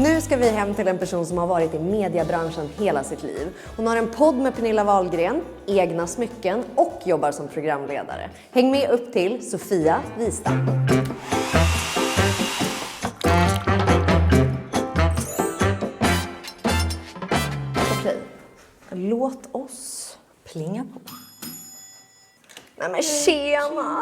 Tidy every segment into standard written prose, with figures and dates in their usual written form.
Nu ska vi hem till en person som har varit i mediebranschen hela sitt liv. Hon har en podd med Pernilla Wahlgren, egna smycken och jobbar som programledare. Häng med upp till Sofia Wistam. Okej, låt oss plinga på. Nej men tjena!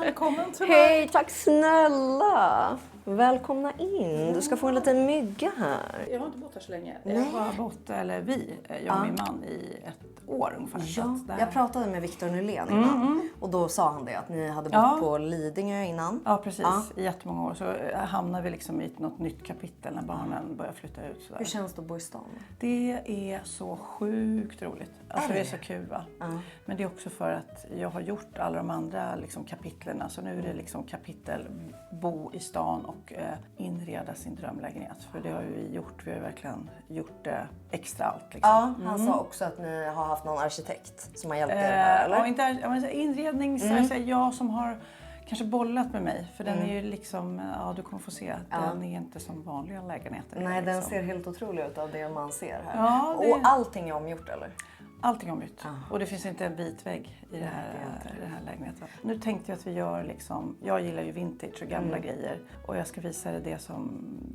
Välkommen till Hej, tack snälla! Välkomna in. Du ska få en liten mygga här. Jag har inte bott här så länge. Nej. Jag har bott, jag och min man, i ett år ungefär. Ja, jag pratade med Victor Nylén innan. Och då sa han det, att ni hade bott på Lidingö innan. Ja, precis. I jättemånga år. Så hamnar vi liksom i något nytt kapitel när barnen börjar flytta ut. Sådär. Hur känns det att bo i stan? Det är så sjukt roligt. Alltså det är så kul va? Men det är också för att jag har gjort alla de andra liksom, kapitlerna. Så nu är det liksom kapitel bo i stan och inreda sin drömlägenhet. För det har vi gjort. Vi har verkligen gjort extra allt. Liksom. Ja, han sa också att ni har haft någon arkitekt som har hjälpt er med, eller? Ja, inte inredning så är jag som har kanske bollat med mig. För den är ju liksom, ja du kommer få se, den är inte som vanliga lägenheter. Nej, liksom. den ser helt otrolig ut av det man ser här. Ja, Och allting är omgjort, eller? Allting är ombytt. Och det finns inte en vit vägg i det här lägenheten. Nu tänkte jag att vi gör liksom, jag gillar ju vintage och gamla grejer. Och jag ska visa dig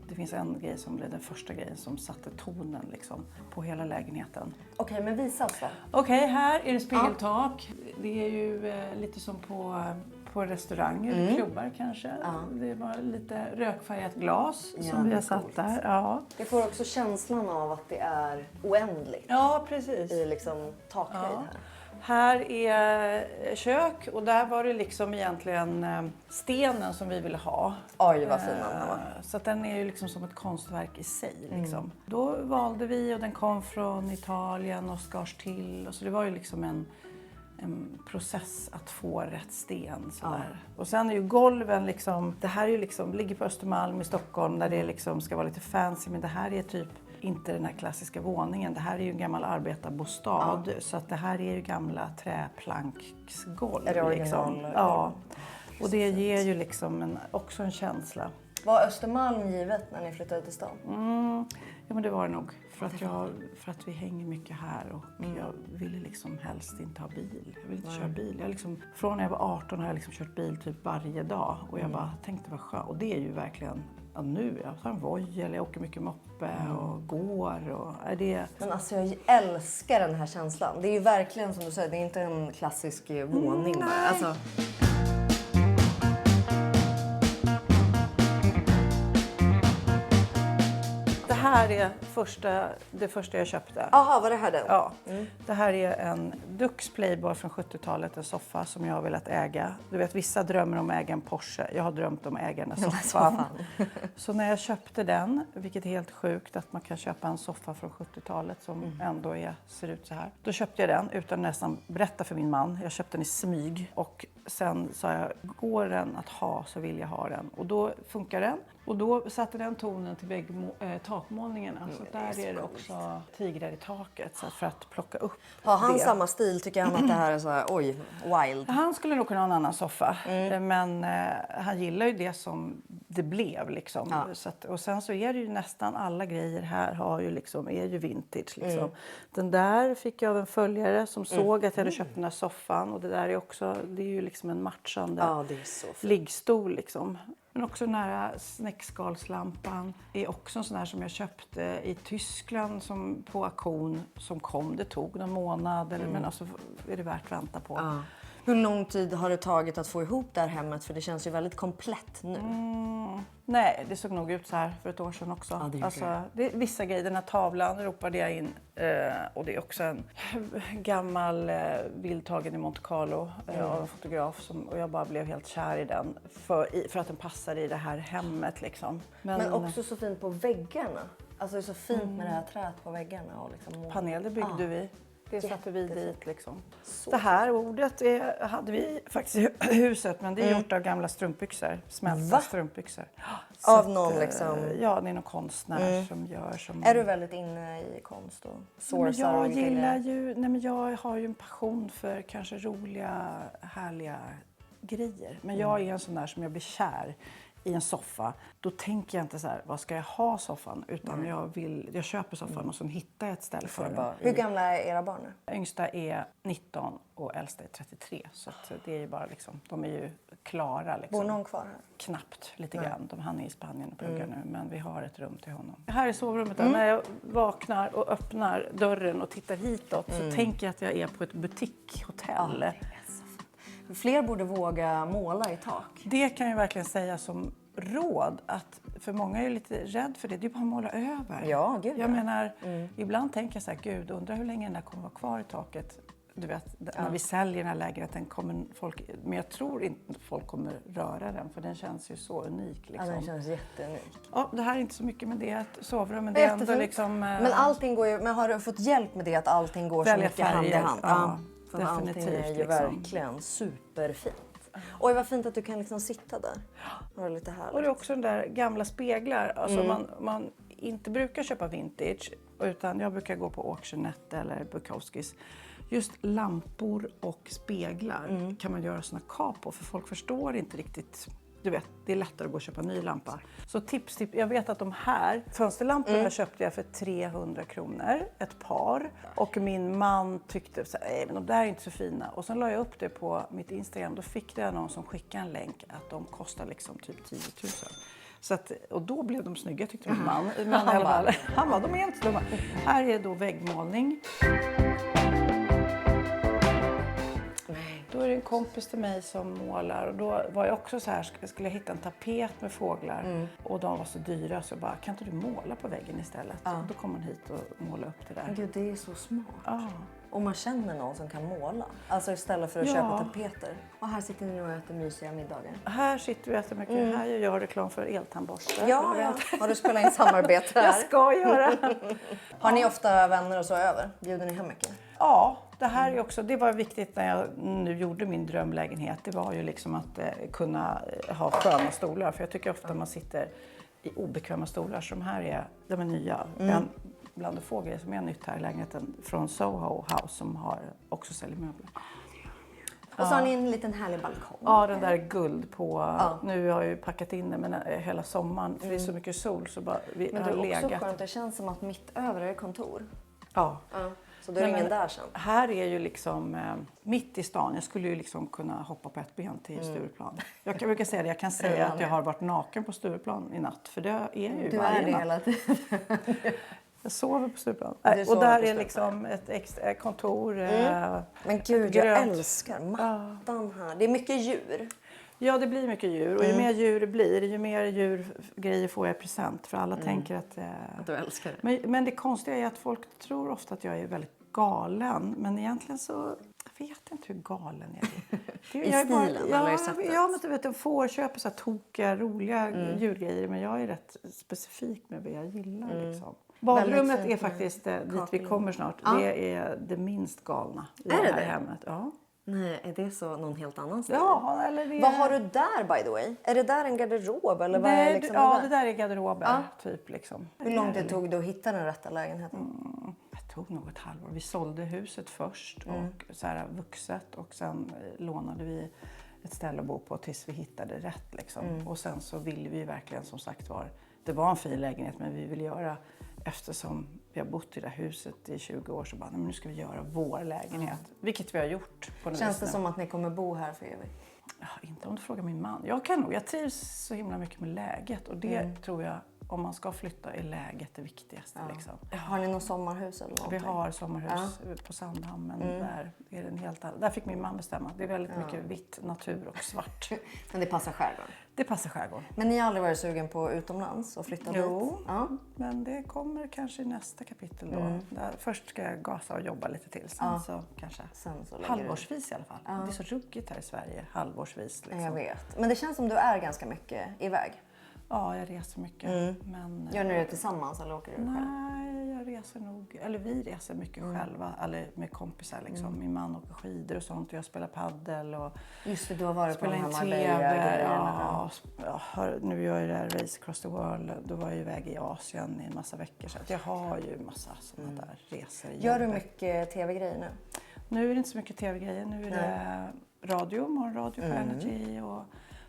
det finns en grej som blev den första grejen som satte tonen liksom på hela lägenheten. Okej, men visa oss då. Okej, här är det spegeltak. Det är ju lite som på restauranger, klubbar kanske. Det var lite rökfärgat glas som vi har satt där. Ja. Det får också känslan av att det är oändligt. Ja, precis. I liksom takhöjd här. Här är kök och där var det liksom egentligen stenen som vi ville ha. Oj, vad fin den var. Så att den är ju liksom som ett konstverk i sig. Liksom. Då valde vi och den kom från Italien och skars till. Och så det var ju liksom en process att få rätt sten. Sådär. Och sen är ju golven liksom, det här är ju liksom, ligger på Östermalm i Stockholm där det liksom ska vara lite fancy. Men det här är typ inte den här klassiska våningen. Det här är ju en gammal arbetarbostad. Så att det här är ju gamla träplanksgolv. Är det original? Liksom. Ja. Och det ger ju liksom också en känsla. Var Östermalm givet när ni flyttade till stan? Ja men det var det nog. För att vi hänger mycket här och jag ville liksom helst inte ha bil. Jag vill inte köra bil. Jag liksom, från när jag var 18 har jag liksom kört bil typ varje dag. Och jag bara tänkte vad skönt. Och det är ju verkligen, nu jag tar en Voi eller jag åker mycket moppe och går. Och, Men alltså jag älskar den här känslan. Det är ju verkligen som du säger, det är inte en klassisk våning bara. Alltså. Det här är det första jag köpte. Jaha, var det här den? Ja. Det här är en Dux Playboy från 70-talet, en soffa som jag har velat äga. Du vet, vissa drömmer om att äga en Porsche. Jag har drömt om att äga den här soffan. Så när jag köpte den, vilket är helt sjukt att man kan köpa en soffa från 70-talet som ändå ser ut så här. Då köpte jag den utan nästan berätta för min man. Jag köpte den i smyg och sen sa jag, går den att ha så vill jag ha den. Och då funkar den. Och då satte den tonen till takmålningen. Alltså där är det också tigrar i taket så för att plocka upp. Har han samma stil? Tycker han att det här är så här, wild? Han skulle nog kunna ha en annan soffa. Men han gillar ju det som det blev liksom. Ja. Så att, och sen så är det ju nästan alla grejer här är ju vintage liksom. Den där fick jag av en följare som såg att jag hade köpt den här soffan. Och det där är ju liksom en matchande liggstol liksom. Men också den här snäckskalslampan är också en sån här som jag köpte i Tyskland som på auktion som kom. Det tog någon månad men alltså är det värt att vänta på. Ja. Hur lång tid har det tagit att få ihop det här hemmet? För det känns ju väldigt komplett nu. Nej, det såg nog ut så här för ett år sedan också. Ja, det är vissa grejer. Den här tavlan ropade jag in. Och det är också en gammal bild tagen i Monte Carlo av en fotograf. Och jag bara blev helt kär i den. För att den passar i det här hemmet liksom. Men också så fint på väggarna. Alltså det är så fint med det här träet på väggarna. Och liksom paneler byggde vi. Det satte vi dit liksom. Så. Det här ordet hade vi faktiskt i huset, men det är gjort av gamla strumpbyxor. Smälta strumpbyxor. Av någon liksom? Ja, det är någon konstnär som gör som... Är du väldigt inne i konst och sourcar? Jag jag har ju en passion för kanske roliga, härliga grejer. Men jag är en sån där som jag blir kär i en soffa, då tänker jag inte så här, vad ska jag ha soffan? Utan jag köper soffan och så hittar jag ett ställe för den. Hur gamla är era barn nu? Yngsta är 19 och äldsta är 33. Så att det är ju bara liksom, de är ju klara. Liksom. Bor någon kvar här? Knappt, lite grann. Han är i Spanien och pluggar nu, men vi har ett rum till honom. Här är sovrummet. När jag vaknar och öppnar dörren och tittar hitåt så tänker jag att jag är på ett butikshotell. Fler borde våga måla i tak. Det kan jag verkligen säga som råd, att för många är ju lite rädd för det. Det är bara att måla över. Ja, gud. Jag menar, ibland tänker jag så här, gud, undrar hur länge den där kommer vara kvar i taket. Du vet, när vi säljer den här lägenheten kommer folk, men jag tror inte att folk kommer röra den, för den känns ju så unik. Liksom. Ja, den känns jätteunik. Ja, det här är inte så mycket med det, ett sovrum, men det är ändå liksom... Men allting går ju, men har du fått hjälp med det, att allting går så mycket hand i hand? Ja, för definitivt. Allting är ju verkligen superfint. Oj, vad fint att du kan liksom sitta där. Det är lite härligt. Och det är också den där gamla speglar. Alltså man inte brukar köpa vintage, utan jag brukar gå på Auctionette eller Bukowskis. Just lampor och speglar kan man göra såna kap på, för folk förstår inte riktigt. Du vet, det är lättare att gå och köpa en ny lampa. Så tips, jag vet att de här fönsterlamporna köpte jag för 300 kronor, ett par. Och min man tyckte så här, men de där är inte så fina. Och sen la jag upp det på mitt Instagram, då fick jag någon som skickade en länk att de kostar liksom typ 10 000. Så att, och då blev de snygga, tyckte min man. Men han bara, de är inte dumma. Här är då väggmålning. Då är det en kompis till mig som målar, och då var jag också så här, skulle jag hitta en tapet med fåglar och de var så dyra, så jag bara, kan inte du måla på väggen istället? Då kom man hit och målade upp det där. Gud, det är så smart. Ja. Och man känner någon som kan måla. Alltså istället för att köpa tapeter. Och här sitter ni och äter mysiga middagar. Här sitter vi och äter mycket. Här gör jag reklam för eltandborste. Ja. Har du spelat in samarbete här? Jag ska göra. Har ni ofta vänner och så över? Bjuder ni hem mycket? Ja, det här är också, det var viktigt när jag nu gjorde min drömlägenhet. Det var ju liksom att kunna ha sköna stolar. För jag tycker ofta man sitter i obekväma stolar. Som här de är nya. Bland de få grejer som är nytt här i lägenheten från Soho House, som har också säljer möbler. Och så har ni en liten härlig balkong. Ja, den där är guld på. Nu har jag ju packat in det, men hela sommaren, för det är så mycket sol så bara vi men har det är legat. också skönt, det känns som att mitt över är kontor. Ja. Så då är det ingen där sen. Här är ju liksom mitt i stan. Jag skulle ju liksom kunna hoppa på ett ben till Stureplan. Jag brukar säga det. Jag kan säga att jag har varit naken på Stureplan i natt. För det är ju du varje är det natt. hela tiden. Jag sover på Stureplan. Och där är liksom ett extra kontor. Men gud, jag älskar mattan här. Det är mycket djur. Ja, det blir mycket djur. Och ju mer djur det blir, ju mer djurgrejer får jag i present. För alla tänker att du älskar det. Men det konstiga är att folk tror ofta att jag är väldigt galen. Men egentligen så jag vet inte hur galen jag är. I stilen eller i sättet? Ja, men du vet, en får köpa så här tokiga, roliga djurgrejer. Men jag är rätt specifik med vad jag gillar liksom. Badrummet är faktiskt dit vi kommer snart. Det är det minst galna i det här hemmet. Ja. Nej, är det så någon helt annan stil? Ja, eller det... Vad har du där, by the way? Är det där en garderob? Eller vad är liksom det där är garderober, typ liksom. Hur lång tid tog det att hitta den rätta lägenheten? Det tog nog ett halvår. Vi sålde huset först och så här vuxet, och sen lånade vi ett ställe att bo på tills vi hittade rätt liksom. Och sen så ville vi verkligen, som sagt det var en fin lägenhet, men vi ville göra, eftersom vi har bott i det här huset i 20 år, så bara, men nu ska vi göra vår lägenhet. Vilket vi har gjort. Känns det som att ni kommer bo här för evigt? Ja, inte om du frågar min man. Jag trivs så himla mycket med läget, och det tror jag, om man ska flytta, är läget det viktigaste. Liksom. Har ni något sommarhus eller någonting? Vi har sommarhus på Sandhamn, men där är det en helt annan. Där fick min man bestämma. Det är väldigt mycket vitt, natur och svart. Men det passar skärgården? Det passar skärgården. Men ni har aldrig varit sugen på utomlands och flytta dit? Jo, men det kommer kanske i nästa kapitel då. Där först ska jag gasa och jobba lite till. Sen så kanske halvårsvis i alla fall. Det är så ruggigt här i Sverige, halvårsvis. Liksom. Jag vet. Men det känns som du är ganska mycket iväg. Ja, jag reser mycket. Men, gör ni det tillsammans eller åker du själv? Nej, jag reser nog, eller vi reser mycket själva, eller med kompisar liksom. Min man åker skidor och sånt, och jag spelar paddel och just det, du har varit på spelar de in här nu gör jag det här Race Across the World. Då var jag iväg i Asien i en massa veckor, så att jag har ju massa sådana där resor. Gör du mycket tv-grejer nu? Nu är det inte så mycket tv-grejer, nu är det radio, morgonradio på Energy och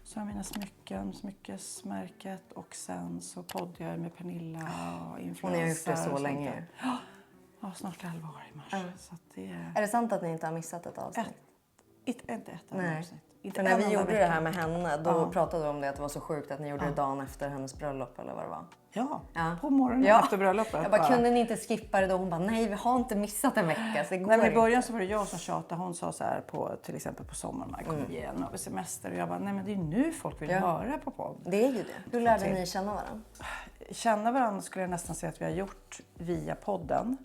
Så har jag mina smycken, smyckesmärket och sen så poddar jag med Pernilla och influencer. Hon har gjort det så länge. Ja, snart 11 år i mars. Så att det är det sant att ni inte har missat ett avsnitt? Inte ett avsnitt. För när vi gjorde det här med henne, då pratade vi om det att det var så sjukt att ni gjorde det dagen efter hennes bröllop eller vad det var. Ja. På morgonen efter bröllopet. Jag bara, kunde ni inte skippa det då? Hon bara, nej vi har inte missat en vecka. Så det går nej, men i början så var det jag som tjatade. Hon sa så här till exempel på sommaren, kom igen över semester. Och jag bara, nej men det är nu folk vill höra på podd. Det är ju det. Hur lärde ni känna varandra? Känna varandra skulle jag nästan säga att vi har gjort via podden.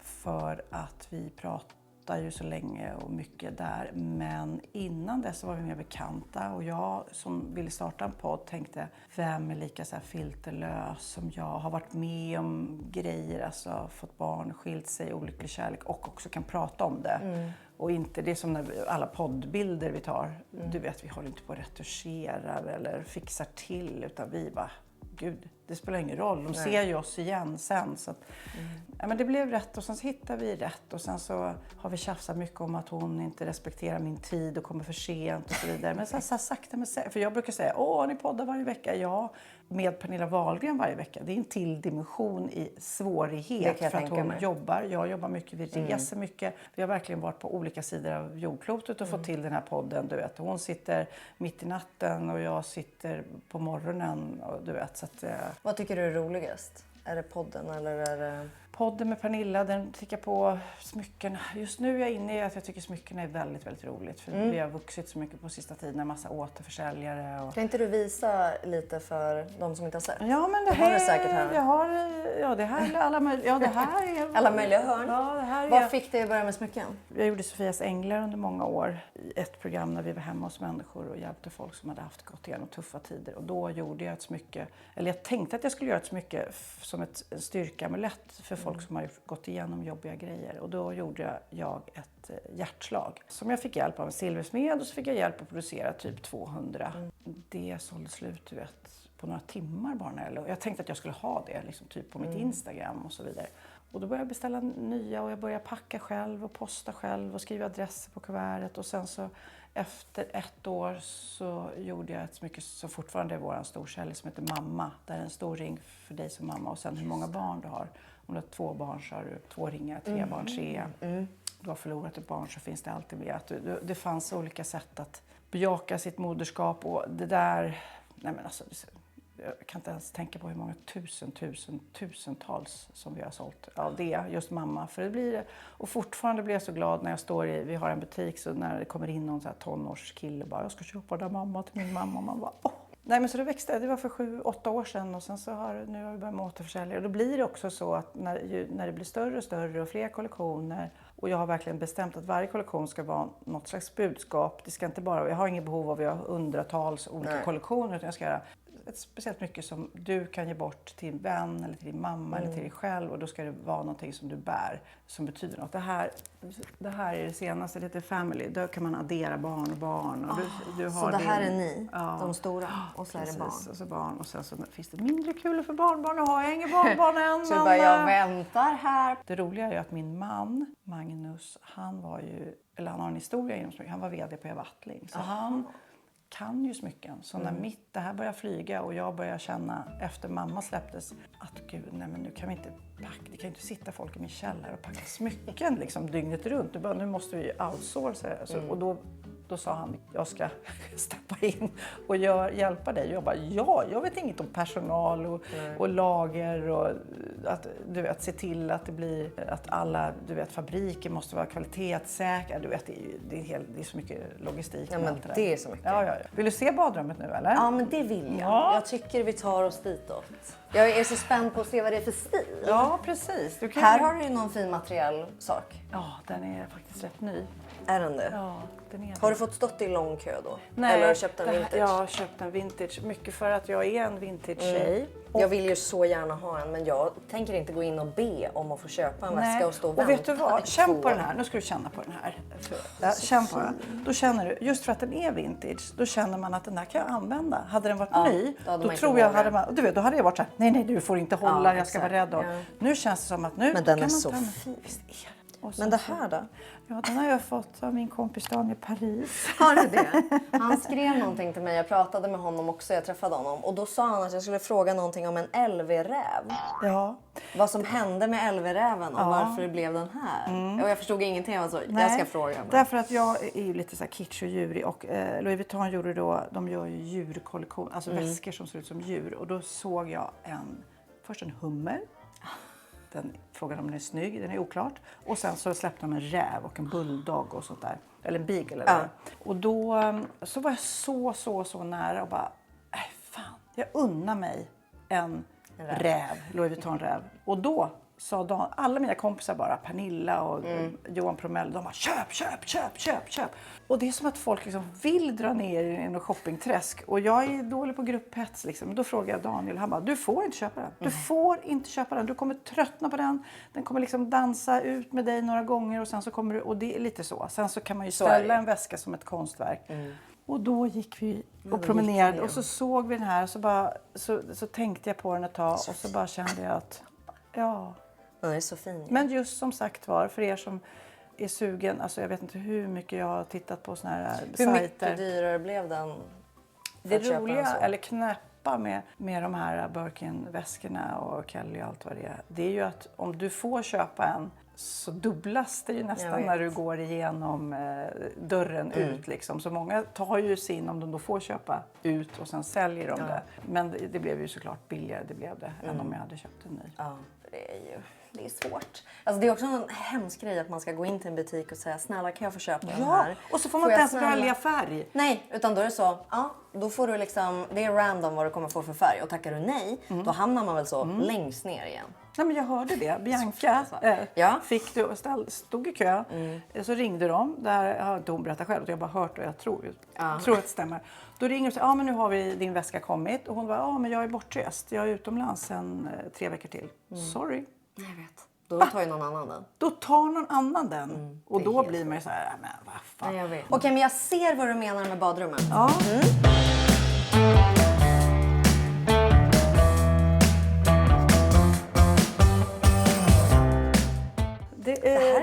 För att vi pratar ju så länge och mycket där. Men innan dess så var vi mer bekanta. Och jag som ville starta en podd tänkte, vem är lika så här filterlös som jag? Har varit med om grejer, alltså fått barn, skilt sig, olycklig kärlek och också kan prata om det. Och inte det som när alla poddbilder vi tar. Du vet, vi håller inte på att retuschera eller fixar till, utan vi bara, gud, det spelar ingen roll. De ser ju oss igen sen. Så att, men det blev rätt och sen så hittade vi rätt. Och sen så har vi tjafsat mycket om att hon inte respekterar min tid och kommer för sent och så vidare. Men så sakta med sig. För jag brukar säga, ni poddar varje vecka. Ja, med Pernilla Wahlgren varje vecka. Det är en till dimension i svårighet. För att hon jobbar. Jag jobbar mycket, vi reser mycket. Vi har verkligen varit på olika sidor av jordklotet och fått till den här podden. Du vet. Hon sitter mitt i natten och jag sitter på morgonen. Och, du vet, så att, vad tycker du är roligast? Är det podden eller är det... Podden med Pernilla, den tittar på smycken. Just nu är jag inne i att jag tycker smycken är väldigt, väldigt roligt. För vi har vuxit så mycket på sista tiden. En massa återförsäljare. Och... Kan inte du visa lite för de som inte har sett? Ja, men det här har du säkert här. Det här är alla möjliga... det här är... alla möjliga hörn? Ja, det här är... Vad fick dig att börja med smycken? Jag gjorde Sofias Änglar under många år. I ett program när vi var hemma hos människor och hjälpte folk som hade gått igenom tuffa tider. Och då gjorde jag ett smycke... Eller jag tänkte att jag skulle göra ett smycke som en styrkeamulett för folk som har gått igenom jobbiga grejer. Och då gjorde jag ett hjärtslag som jag fick hjälp av en silversmed och så fick jag hjälp att producera typ 200. Det sålde slut, du vet, på några timmar bara. Jag tänkte att jag skulle ha det liksom, typ på mitt Instagram och så vidare. Och då började jag beställa nya och jag började packa själv och posta själv och skriva adresser på kuvertet. Och sen så efter 1 år så gjorde jag ett smycke som fortfarande är våran storsäljare som heter Mamma. Där är en stor ring för dig som mamma och sen hur många barn du har. Om du har 2 barn så har du 2 ringar, 3 barn, 3. Du har förlorat ett barn så finns det alltid med. Att det fanns olika sätt att bejaka sitt moderskap och det där, nej men alltså, jag kan inte ens tänka på hur många tusentals som vi har sålt av det, just Mamma. För det blir, och fortfarande blir jag så glad när jag står vi har en butik så när det kommer in någon så här tonårskille bara, jag ska köpa där Mamma till min mamma. Man bara, Nej men så det växte, det var för 7-8 år sedan och sen så nu har vi börjat med återförsäljare. Och då blir det också så att när det blir större och större och fler kollektioner och jag har verkligen bestämt att varje kollektion ska vara något slags budskap. Det ska inte bara, jag har ingen behov av att ha hundratals olika kollektioner utan jag ska göra speciellt mycket som du kan ge bort till en vän eller till din mamma eller till dig själv och då ska det vara någonting som du bär som betyder något. Det här är det senaste, det heter Family. Då kan man addera barn och barn. Och du har så det här är ni, de stora, och så precis, är det barn. Och så barn och sen så finns det mindre kulor för barnbarn. Nu har jag inga barnbarn än. Så bara, jag väntar här. Det roliga är ju att min man, Magnus, han har en historia inom smycken. Han var vd på Eva Attling. Så han kan ju smycken. Så när det här börjar flyga och jag börjar känna efter mamma släpptes att gud, nej men nu kan vi inte packa, det kan inte sitta folk i min källare och packa smycken liksom dygnet runt. Och bara, nu måste vi outsourca. Och då sa han, jag ska steppa in och hjälpa dig. Jag bara, jag vet inget om personal och lager och att du vet, se till att det blir, att alla fabriker måste vara kvalitetssäkra. Du vet, det är så mycket logistik. Ja, men det är så mycket. Ja. Vill du se badrummet nu eller? Ja, men det vill jag. Ja. Jag tycker vi tar oss ditåt. Jag är så spänd på att se vad det är för stil. Ja, precis. Här har du ju någon fin materiell sak. Ja, den är faktiskt rätt ny. Är den det? Ja, den är det. Har du fått stått i lång kö då? Nej, eller har du köpt en vintage? Jag har köpt en vintage. Mycket för att jag är en vintage-tjej. Jag vill ju så gärna ha en, men jag tänker inte gå in och be om att få köpa en väska och stå och vänta. Och vet du vad? Känn på den här. Nu ska du känna på den här. Känn på den. Då känner du, just för att den är vintage, då känner man att den här kan jag använda. Hade den varit ny, då tror jag då hade jag varit så här, nej du får inte hålla, jag ska vara rädd. Nu känns det som att nu men den kan är man så fin. fin. Visst är det. Men det här då? Ja, den har jag fått av min kompis Daniel Paris. Har du det? Han skrev någonting till mig. Jag pratade med honom också. Jag träffade honom. Och då sa han att jag skulle fråga någonting om en LV-räv. Ja. Vad som hände med LV-räven och varför det blev den här. Och jag förstod ingenting. Alltså, jag ska fråga. Men. Därför att jag är ju lite så här kitsch och djurig. Och Louis Vuitton gjorde då, de gör ju djurkollektion. Alltså väskor som ser ut som djur. Och då såg jag först en hummer. Den frågade om den är snygg, den är oklart. Och sen så släppte de en räv och en bulldog och sånt där. Eller en beagle eller vad. Och då så var jag så nära och bara, fan, jag unnar mig en räv, Louis Vuitton-räv. Och då sa alla mina kompisar bara, Pernilla och Johan Promell, de bara köp. Och det är som att folk liksom vill dra ner i en shoppingträsk. Och jag är dålig på grupphets liksom. Då frågar jag Daniel, han bara, du får inte köpa den. Du får inte köpa den, du kommer tröttna på den. Den kommer liksom dansa ut med dig några gånger och sen så kommer du, och det är lite så. Sen så kan man ju ställa en väska som ett konstverk. Och då gick vi och promenerade och så såg vi den här så tänkte jag på den ett tag och så bara kände jag att Den är så fin. Men just som sagt var, för er som är sugen, alltså jag vet inte hur mycket jag har tittat på såna här sajter. Hur mycket dyrare blev den? Det roliga, eller knäppa med de här Birkin-väskorna och Kelly och allt vad det är ju att om du får köpa en så dubblas det ju nästan när du går igenom dörren ut liksom. Så många tar ju sin om de då får köpa ut och sen säljer de det. Men det blev ju såklart billigare, det blev det, än om jag hade köpt en ny. Ja, det är svårt. Alltså det är också en hemsk grej att man ska gå in till en butik och säga, snälla kan jag få köpa den här? Och så får man inte ens välja färg. Nej, utan då är det så, då får du liksom, det är random vad du kommer få för färg. Och tackar du nej, då hamnar man väl så längst ner igen. Nej, men jag hörde det. Bianca stod i kö. Så ringde de. Där har inte hon berättat själv. Jag har bara hört och jag tror att det stämmer. Då ringer de och säger, men nu har vi din väska kommit. Och hon bara, men jag är bortrest. Jag är utomlands sen 3 veckor till. Sorry. Jag vet. Då tar ju någon annan den. Då tar någon annan den. Och då blir man ju så här, men vad fan. Jag vet. Okej, men jag ser vad du menar med badrummet. Ja.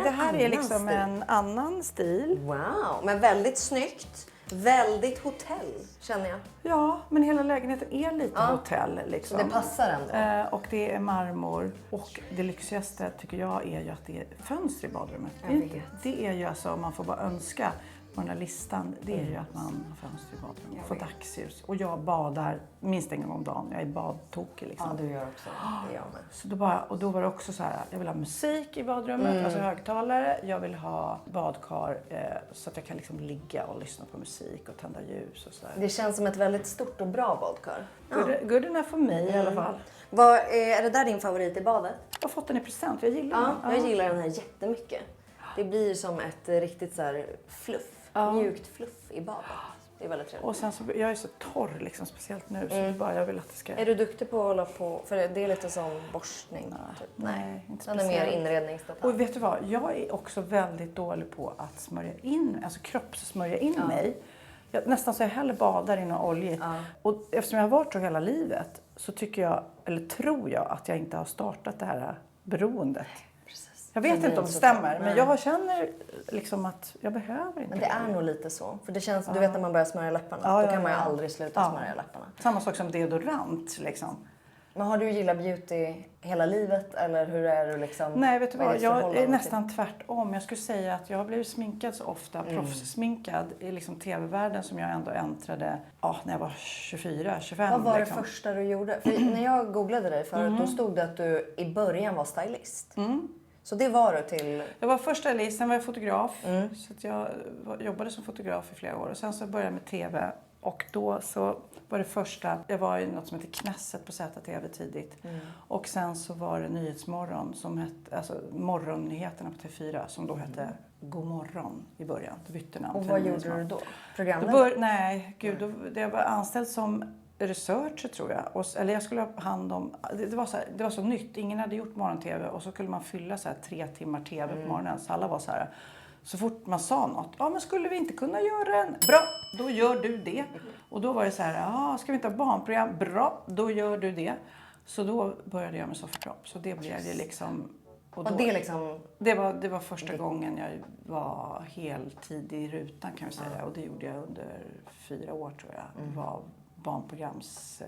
Det här är liksom en annan stil. Wow, men väldigt snyggt. Väldigt hotell, känner jag. Ja, men hela lägenheten är lite hotell. Liksom. Det passar ändå. Och det är marmor. Och det lyxigaste tycker jag är ju att det är fönster i badrummet. Det är ju alltså, om man får bara önska på den här listan, det är ju att man har fönster i badrummet. Får dagsljus. Och jag badar minst en gång om dagen. Jag är badtokig liksom. Ja, du gör också. Det gör med. Så då var det också så här, jag vill ha musik i badrummet, alltså högtalare. Jag vill ha badkar så att jag kan liksom ligga och lyssna på musik och tända ljus och så där. Det känns som ett väldigt stort och bra badkar. Good enough för mig i alla fall. Är det där din favorit i badet? Jag har fått den i present, jag gillar den. Jag gillar den här jättemycket. Det blir som ett riktigt så här fluff, mjukt fluff i badet. Det är väldigt trevligt. Och sen så, jag är så torr liksom, speciellt nu, så bara jag vill att det ska... Är du duktig på att hålla på, för det är lite som borstning? Typ. Nej, inte den är mer inredningsdetalj. Och vet du vad, jag är också väldigt dålig på att smörja in, alltså kroppssmörja in mig. Nästan så jag hellre badar i något oljigt. Och eftersom jag har varit så hela livet så tycker jag, eller tror jag, att jag inte har startat det här beroendet. Precis. Jag vet inte om det stämmer, men jag känner liksom att jag behöver inte. Men det är nog lite så. För det känns, du vet när man börjar smörja läpparna, då kan man ju aldrig sluta smörja läpparna. Samma sak som deodorant liksom. Men har du gillat beauty hela livet eller hur är du liksom? Nej, vet du vad? Jag är nästan tvärtom. Jag skulle säga att jag har blivit sminkad så ofta, proffssminkad i liksom tv-världen som jag ändå äntrade när jag var 24, 25. Vad var liksom. det första du gjorde? För när jag googlade dig förut, då stod det att du i början var stylist. Så det var du till... Jag var först stylist, sen var jag fotograf. Så att jag jobbade som fotograf i flera år. Och sen så började jag med tv. Och då så var det första, jag var i något som heter Knässet på ZTV tidigt. Och sen så var det Nyhetsmorgon som hette, alltså morgonnyheterna på TV4 som då hette God morgon i början. Det bytte namn. Och vad gjorde du då? Programledare? Jag var anställd som researcher tror jag. Eller jag skulle ha hand om, det var så nytt, ingen hade gjort morgon-tv och så skulle man fylla så här 3 timmar tv på morgonen. Så alla var så här, så fort man sa något, men skulle vi inte kunna göra en? Bra, då gör du det. Och då var det så här, ska vi inte ha barnprogram? Bra, då gör du det. Så då började jag med soffpropp. Så det blev ju liksom Och då, det, liksom... det var första gången jag var heltid i rutan kan jag säga. Och det gjorde jag under 4 år tror jag. Det var barnprograms...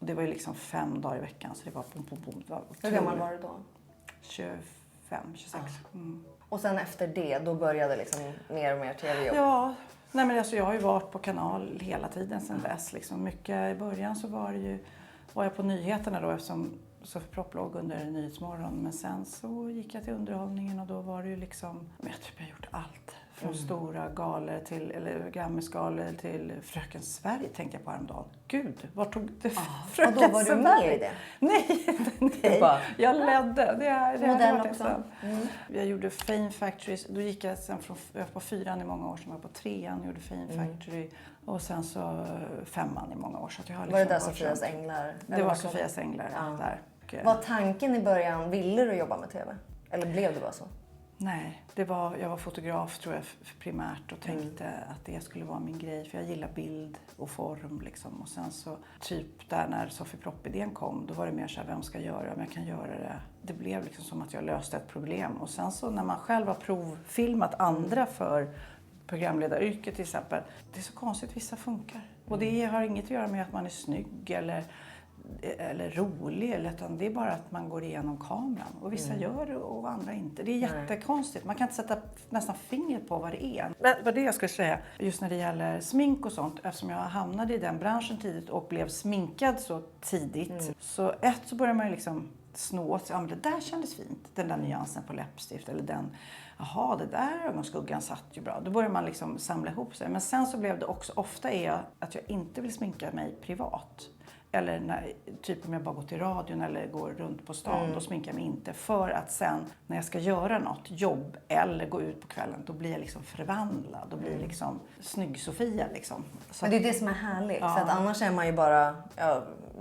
Och det var ju liksom 5 dagar i veckan så det var bom. Hur gammal var du då? 25, 26. Och sen efter det, då började liksom mer och mer tv-jobb? Ja, nej men alltså jag har ju varit på kanal hela tiden sedan dess. Liksom mycket i början så var jag på nyheterna då eftersom Sofie Propp låg under Nyhetsmorgon. Men sen så gick jag till underhållningen och då var det ju liksom, jag tror jag har gjort allt. Från stora galor till, eller Grammisgalor till Fröken Sverige tänkte jag på häromdagen. Gud, var tog det Fröken Sverige? Och då var du med i det? Nej. Jag ledde. Det modell också? Jag gjorde Fame Factory. Då gick jag sen jag var på 4:an i många år. Sen var jag på 3:an och gjorde Fame Factory. Och sen så 5:an i många år. Så att jag har liksom var det där Sofias Änglar? Det var Sofias Änglar där. Var tanken i början, ville du jobba med tv? Eller blev det bara så? Nej, jag var fotograf tror jag primärt och tänkte att det skulle vara min grej. För jag gillar bild och form liksom. Och sen så typ där när Sofie Propp-idén kom, då var det mer så här, vem ska göra om jag kan göra det. Det blev liksom som att jag löste ett problem. Och sen så när man själv har provfilmat andra för programledaryrket till exempel. Det är så konstigt, vissa funkar. Och det har inget att göra med att man är snygg eller rolig, utan det är bara att man går igenom kameran. Och vissa gör det och andra inte. Det är jättekonstigt. Man kan inte sätta nästan fingret på vad det är. Men vad det jag skulle säga, just när det gäller smink och sånt, eftersom jag hamnade i den branschen tidigt och blev sminkad så tidigt. Så så börjar man ju liksom snå åt sig. Ja, men det där kändes fint. Den där nyansen på läppstift eller den. Jaha, det där ögonskuggan satt ju bra. Då börjar man liksom samla ihop sig. Men sen så blev det också, ofta är jag att jag inte vill sminka mig privat. Eller när, typ om jag bara går till radion eller går runt på stan, då sminkar jag mig inte. För att sen när jag ska göra något jobb eller gå ut på kvällen, då blir jag liksom förvandlad. Då blir jag liksom snygg-Sofia liksom. Så men det är det som är härligt. För att annars är man ju bara,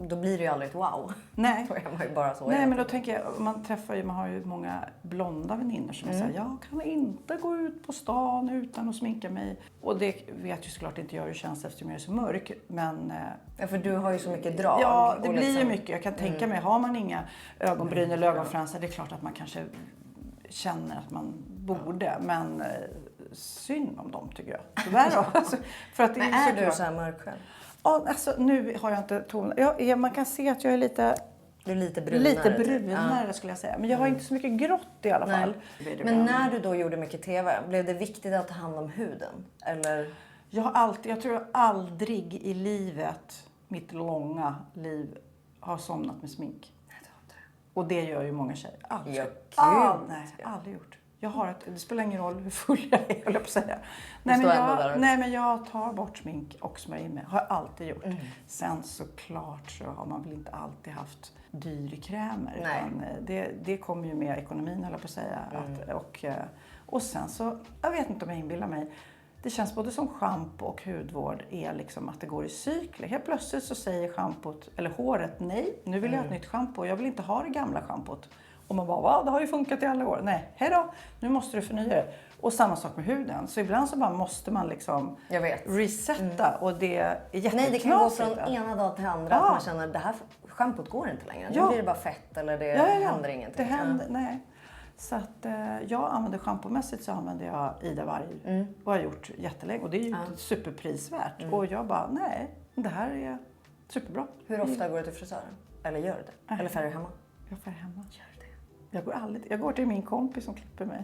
då blir det ju aldrig ett wow. Nej. Då är man ju bara så. Nej, men då tänker jag, man har ju många blonda väninnor som säger, jag kan inte gå ut på stan utan att sminka mig. Och det vet ju såklart inte jag hur det känns eftersom jag är så mörk. Men... Ja, för du har ju så mycket drag. Ja, det blir ju mycket. Jag kan tänka mig, har man inga ögonbryn eller ögonfransar, det är klart att man kanske känner att man borde. Men synd om dem tycker jag. Tyvärr då. Alltså, för att det men är du så här mörk själv? Ja, alltså nu har jag inte ton. Man kan se att jag är lite... Du är lite brunare. Lite brunare skulle jag säga. Men jag har inte så mycket grått i alla fall. Men när du då gjorde mycket tv, blev det viktigt att ta hand om huden? Eller? Jag tror aldrig i livet, mitt långa liv, har somnat med smink. Och det gör ju många tjejer. Aldrig gjort. Det spelar ingen roll hur full jag är, höll jag på att säga. Nej, men jag tar bort smink och smörjer in mig. Har jag alltid gjort. Sen såklart så har man väl inte alltid haft dyrkrämer. Utan det kommer ju med ekonomin, höll jag på att säga. Och sen så, jag vet inte om jag inbillar mig. Det känns både som shampoo och hudvård är liksom att det går i cykler. Helt plötsligt så säger schampot eller håret nej, nu vill jag ha ett nytt shampoo. Jag vill inte ha det gamla schampot. Och man bara, va, det har ju funkat i alla år. Nej, hej då, nu måste du förnya det. Och samma sak med huden. Så ibland så bara måste man liksom resetta. Och det är jätteknasigt. Nej, det kan gå från ena dag till andra. Att man känner att det här schampot går inte längre. Nu blir det bara fett eller det händer ingenting. Det händer, nej. Så att jag använder schampomässigt så använder jag Ida Warg. Och har gjort jättelänge. Och det är ju superprisvärt. Och jag bara, nej, det här är superbra. Hur ofta går du till frisören? Eller gör du det? Eller färger hemma? Jag färger hemma. Gör det. Jag går till min kompis som klipper mig.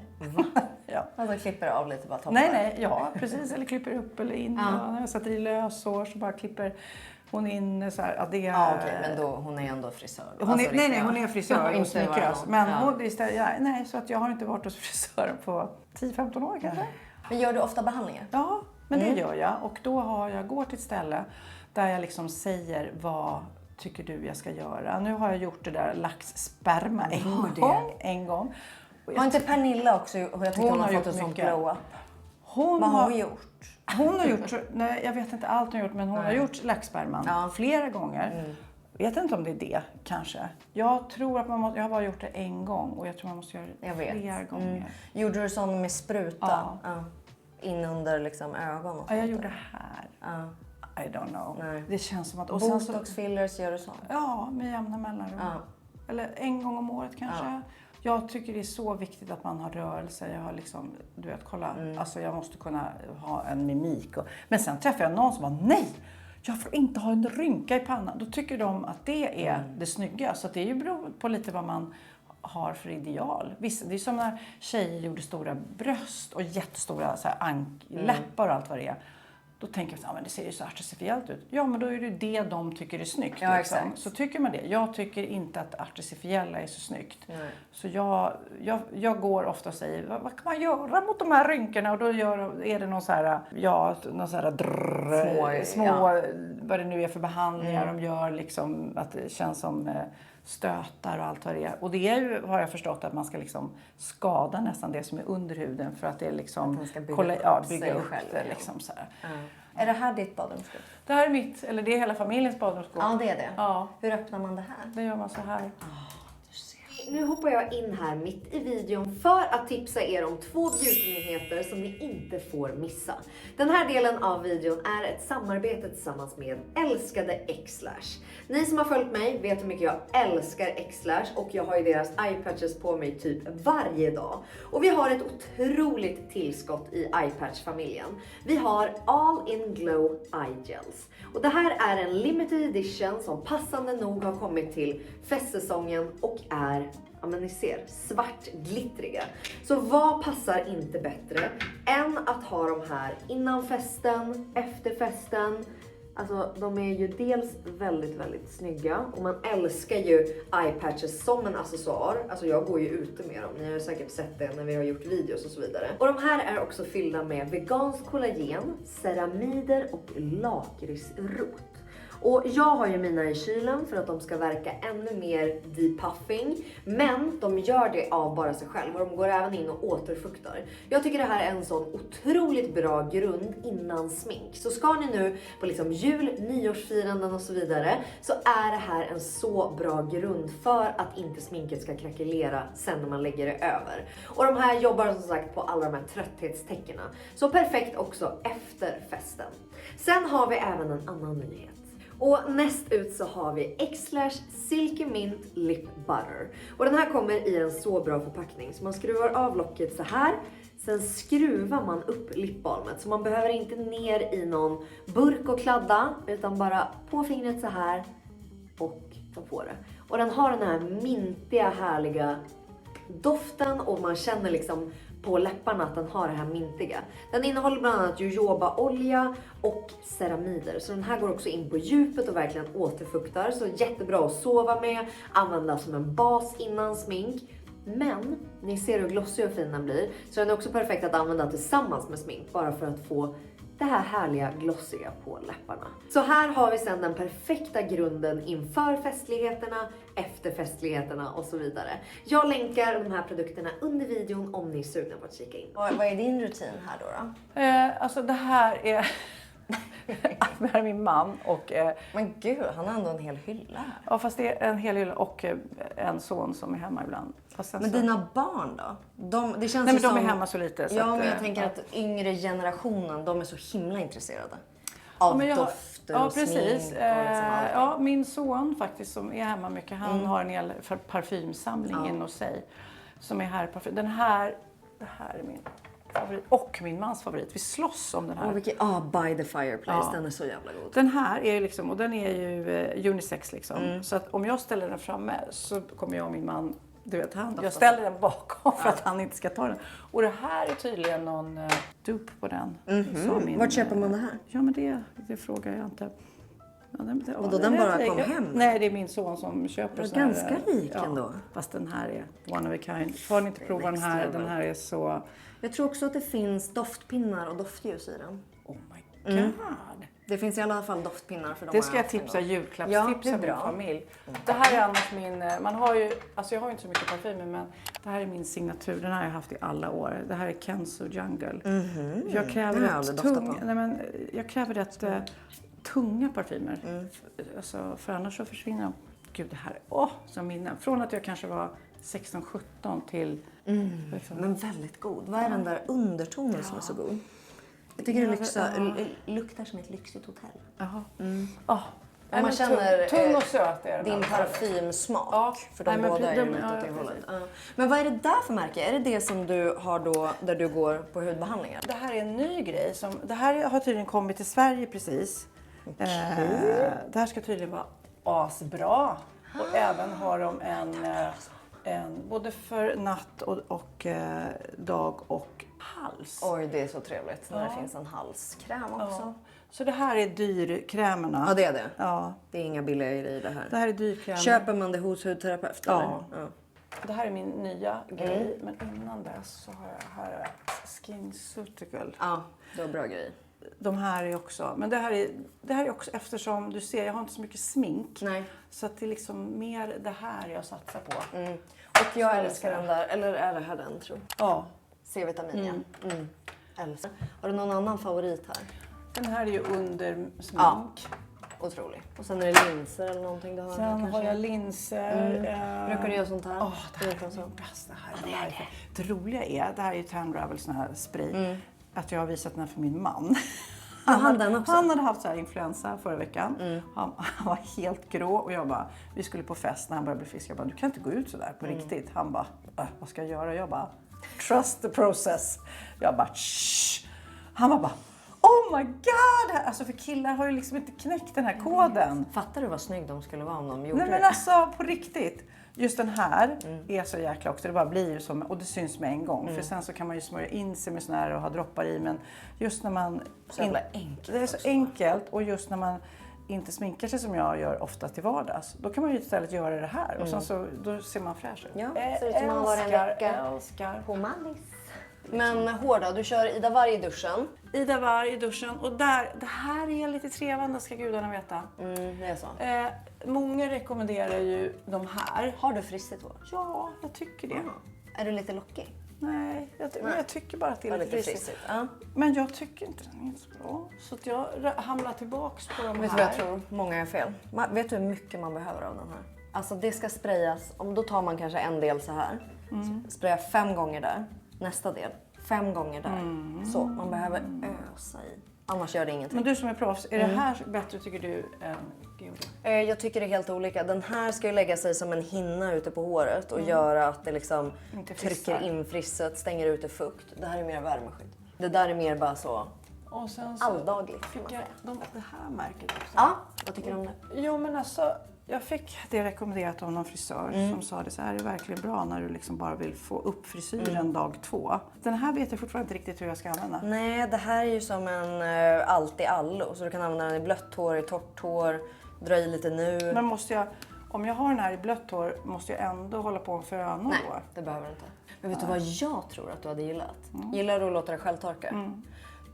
Ja. Alltså klipper av lite bara toppar? Nej, ja precis. Eller klipper upp eller in. Och när jag sätter i löshår så bara klipper hon in så här. Okej, men då, hon är ändå frisör. Hon är frisör och snickrös. Men hon istället, så att jag har inte varit hos frisören på 10-15 år kanske. Men gör du ofta behandlingar? Ja, men det gör jag. Och då går till ett ställe där jag liksom säger vad tycker du jag ska göra. Nu har jag gjort det där laxsperma en gång. Har inte Pernilla också, jag tycker hon har fått ett sånt glow-up. Vad har hon gjort? Hon har gjort, nej, jag vet inte allt hon har gjort, men hon har gjort laxsperman flera gånger. Jag vet inte om det är det, kanske. Jag tror att jag har bara gjort det en gång och jag tror man måste göra det flera gånger. Gjorde du sån med spruta? Ja. In under liksom ögon? Och ja, jag gjorde här. I don't know. Nej. Det känns som att... Och botox, fillers, gör du så? Ja, med jämna mellanrum. Eller en gång om året kanske. Jag tycker det är så viktigt att man har rörelse. Jag har liksom, du vet, kolla. Alltså jag måste kunna ha en mimik. Men sen träffar jag någon som bara, nej! Jag får inte ha en rynka i pannan. Då tycker de att det är det snygga. Så att det är ju beror på lite vad man har för ideal. Vissa, det är som när tjejer gjorde stora bröst och jättestora så här, läppar och allt vad det är. Då tänker jag att det ser ju så artificiellt ut. Ja, men då är det de tycker är snyggt. Ja, liksom. exakt. Så tycker man det. Jag tycker inte att artificiella är så snyggt. Nej. Så jag går ofta och säger, vad kan man göra mot de här rynkorna? Och då är det någon så här, någon så här små vad det nu är för behandlingar de gör. Liksom, att det känns som stötar och allt vad det är. Och det är ju, har jag förstått, att man ska liksom skada nästan det som är under huden för att det är liksom att man ska bygga upp själv, det. liksom så här. Är det här ditt badrumsskåp? Det här är mitt, eller det är hela familjens badrumsskåp. Ja, det är det. Ja. Hur öppnar man det här? Det gör man så här. Nu hoppar jag in här mitt i videon för att tipsa er om 2 beautynyheter som ni inte får missa. Den här delen av videon är ett samarbete tillsammans med älskade X-Lash. Ni som har följt mig vet hur mycket jag älskar X-Lash och jag har ju deras eyepatches på mig typ varje dag. Och vi har ett otroligt tillskott i eyepatch-familjen. Vi har All In Glow Eye Gels. Och det här är en limited edition som passande nog har kommit till festsäsongen och är, ja men ni ser, svartglittriga. Så vad passar inte bättre än att ha de här innan festen, efter festen. Alltså de är ju dels väldigt, väldigt snygga och man älskar ju eyepatches som en accessoar. Alltså jag går ju ute med dem, ni har säkert sett det när vi har gjort videos och så vidare. Och de här är också fyllda med vegansk kollagen, ceramider och lakritsrot. Och jag har ju mina i kylen för att de ska verka ännu mer depuffing. Men de gör det av bara sig själv och de går även in och återfuktar. Jag tycker det här är en sån otroligt bra grund innan smink. Så ska ni nu på liksom jul, nyårsfiranden och så vidare, så är det här en så bra grund för att inte sminket ska krackelera sen när man lägger det över. Och de här jobbar som sagt på alla de här trötthetstecknen. Så perfekt också efter festen. Sen har vi även en annan nyhet. Och näst ut så har vi X-Lash Silky Mint Lip Butter. Och den här kommer i en så bra förpackning. Så man skruvar av locket så här. Sen skruvar man upp lipbalmet. Så man behöver inte ner i någon burk och kladda. Utan bara på fingret så här. Och ta på det. Och den har den här mintiga härliga doften. Och man känner liksom på läpparna att den har det här mintiga. Den innehåller bland annat jojobaolja och ceramider. Så den här går också in på djupet och verkligen återfuktar. Så jättebra att sova med, använda som en bas innan smink. Men ni ser hur glossig och fin den blir. Så den är också perfekt att använda tillsammans med smink. Bara för att få det här härliga glossiga på läpparna. Så här har vi sedan den perfekta grunden inför festligheterna, efter festligheterna och så vidare. Jag länkar de här produkterna under videon om ni är sugna på att kika in. Vad är din rutin här då? Alltså det här är... det här är min man och... Men gud, han har ändå en hel hylla här. Ja, fast det är en hel hylla och en son som är hemma ibland. Men dina barn då? Det känns Nej, men de som... är hemma så lite. Så ja, att, men jag tänker att yngre generationen, de är så himla intresserade. Av dofter och precis. smink och liksom allt. Ja, min son faktiskt som är hemma mycket, han har en hel parfymsamling in hos sig. Som är här parfym. Det här är min favorit och min mans favorit. Vi slåss om den här. By the fireplace, den är så jävla god. Den här är liksom, och den är ju unisex liksom. Så att om jag ställer den framme så kommer jag och min man, du vet, jag ställer den bakom för att han inte ska ta den. Och det här är tydligen någon dupe på den. Vart köper man det här? Ja, men det frågar jag inte. Ja, och då den bara kom hem? Nej, det är min son som köper så här. Ganska rik ändå. Fast den här är one of a kind. Får ni inte prova den här? Den här är så... Jag tror också att det finns doftpinnar och doftljus i den. Oh my god. Det finns i alla fall doftpinnar för det ska jag tipsa, julklappstipsa min familj. Det här är annars min, man har ju, alltså jag har ju inte så mycket parfymer, men det här är min signatur, den har jag haft i alla år. Det här är Kenzo Jungle. Jag kräver rätt tunga parfymer. Alltså, för annars så försvinner de. Gud, det här är som minnen. Från att jag kanske var 16-17 till... Men väldigt god. Vad är den där undertonen som är så god? Jag tycker det luktar som ett lyxigt hotell. Jaha. Ja, man känner tung och söt är den. din parfymsmak. Ja. För de båda är ju lite åt det hållet. Ja. Men vad är det där för märke? Är det det som du har då där du går på hudbehandlingar? Det här är en ny grej. Det här har tydligen kommit till Sverige precis. Det här ska tydligen vara asbra. Och även har de en både för natt och dag och hals. Oj, det är så trevligt när det finns en halskräm också. Ja. Så det här är dyrkrämerna. Ja, det är det. Ja. Det är inga billiga i det här. Det här är dyrkrämer. Köper man det hos hudterapeut? Ja. Det här är min nya grej. Men innan dess så har jag här SkinCeutical. Ja, det var bra grej. De här är också, men det här är också eftersom du ser, jag har inte så mycket smink. Nej. Så att det är liksom mer det här jag satsar på. Och jag älskar den där, eller är det här den tror jag? Ja. C-vitamin, Älskar. Har du någon annan favorit här? Den här är ju under smink. Ja. Otrolig. Och sen är det linser eller någonting du har. Sen har jag linser. Brukar du göra sånt här? Det här är min bästa här. Det roliga är, det här är ju Tanravel sån här spray. Att jag har visat den här för min man. Han hade haft så här influensa förra veckan. Han var helt grå och jag bara, vi skulle på fest när han började bli frisk. Jag bara, du kan inte gå ut så där på riktigt. Han bara, vad ska jag göra? Jag bara, trust the process. Jag bara, shh. Han var bara, oh my god! Alltså för killar har ju liksom inte knäckt den här koden. Fattar du vad snygg de skulle vara om de gjorde Nej men alltså på riktigt. Just den här är så jäkla också. Det bara blir som, och det syns med en gång. För sen så kan man ju smörja in sig med sån här och ha droppar i. Men just när man... Så jävla enkelt. Det är så enkelt. Och just när man inte sminkar sig som jag gör ofta till vardags. Då kan man ju istället göra det här. Och sen så då ser man fräsch ut. Ja, ser ut som man var en vecka älskar. på Mallis. Men hårda, du kör Ida Warg i duschen. Ida Warg i duschen. Och där, det här är lite trevande ska gudarna veta. Det är så. Många rekommenderar ju de här. Har du frissigt hår? Ja, jag tycker det. Är du lite lockig? Nej, jag tycker bara att det är lite frissigt. Ja. Men jag tycker inte den är så bra. Så att jag hamnar tillbaks på de Vet här. du vad jag tror? Många är fel. Vet du hur mycket man behöver av den här? Alltså det ska sprayas, då tar man kanske en del så här. Spraya 5 gånger där. Nästa del 5 gånger där. Så, man behöver ösa i. Annars gör det ingenting. Men du som är proffs, är det här bättre tycker du än Geo? Jag tycker det är helt olika. Den här ska ju lägga sig som en hinna ute på håret och göra att det liksom trycker in frisset, stänger ute fukt. Det här är mer värmeskydd. Det där är mer bara så och sen så alldagligt. Fick jag det här märket också. Ja, vad tycker du om det? Jo men alltså, jag fick det rekommenderat av någon frisör som sa det så här är verkligen bra när du liksom bara vill få upp frisyren dag 2. Den här vet jag fortfarande inte riktigt hur jag ska använda. Nej, det här är ju som en allt i allo. Så du kan använda den i blött hår, i torrt hår, dra i lite nu. Men om jag har den här i blött hår, måste jag ändå hålla på och föna då? Nej, det behöver du inte. Men vet du vad jag tror att du hade gillat? Gillar du att låta det självtorka?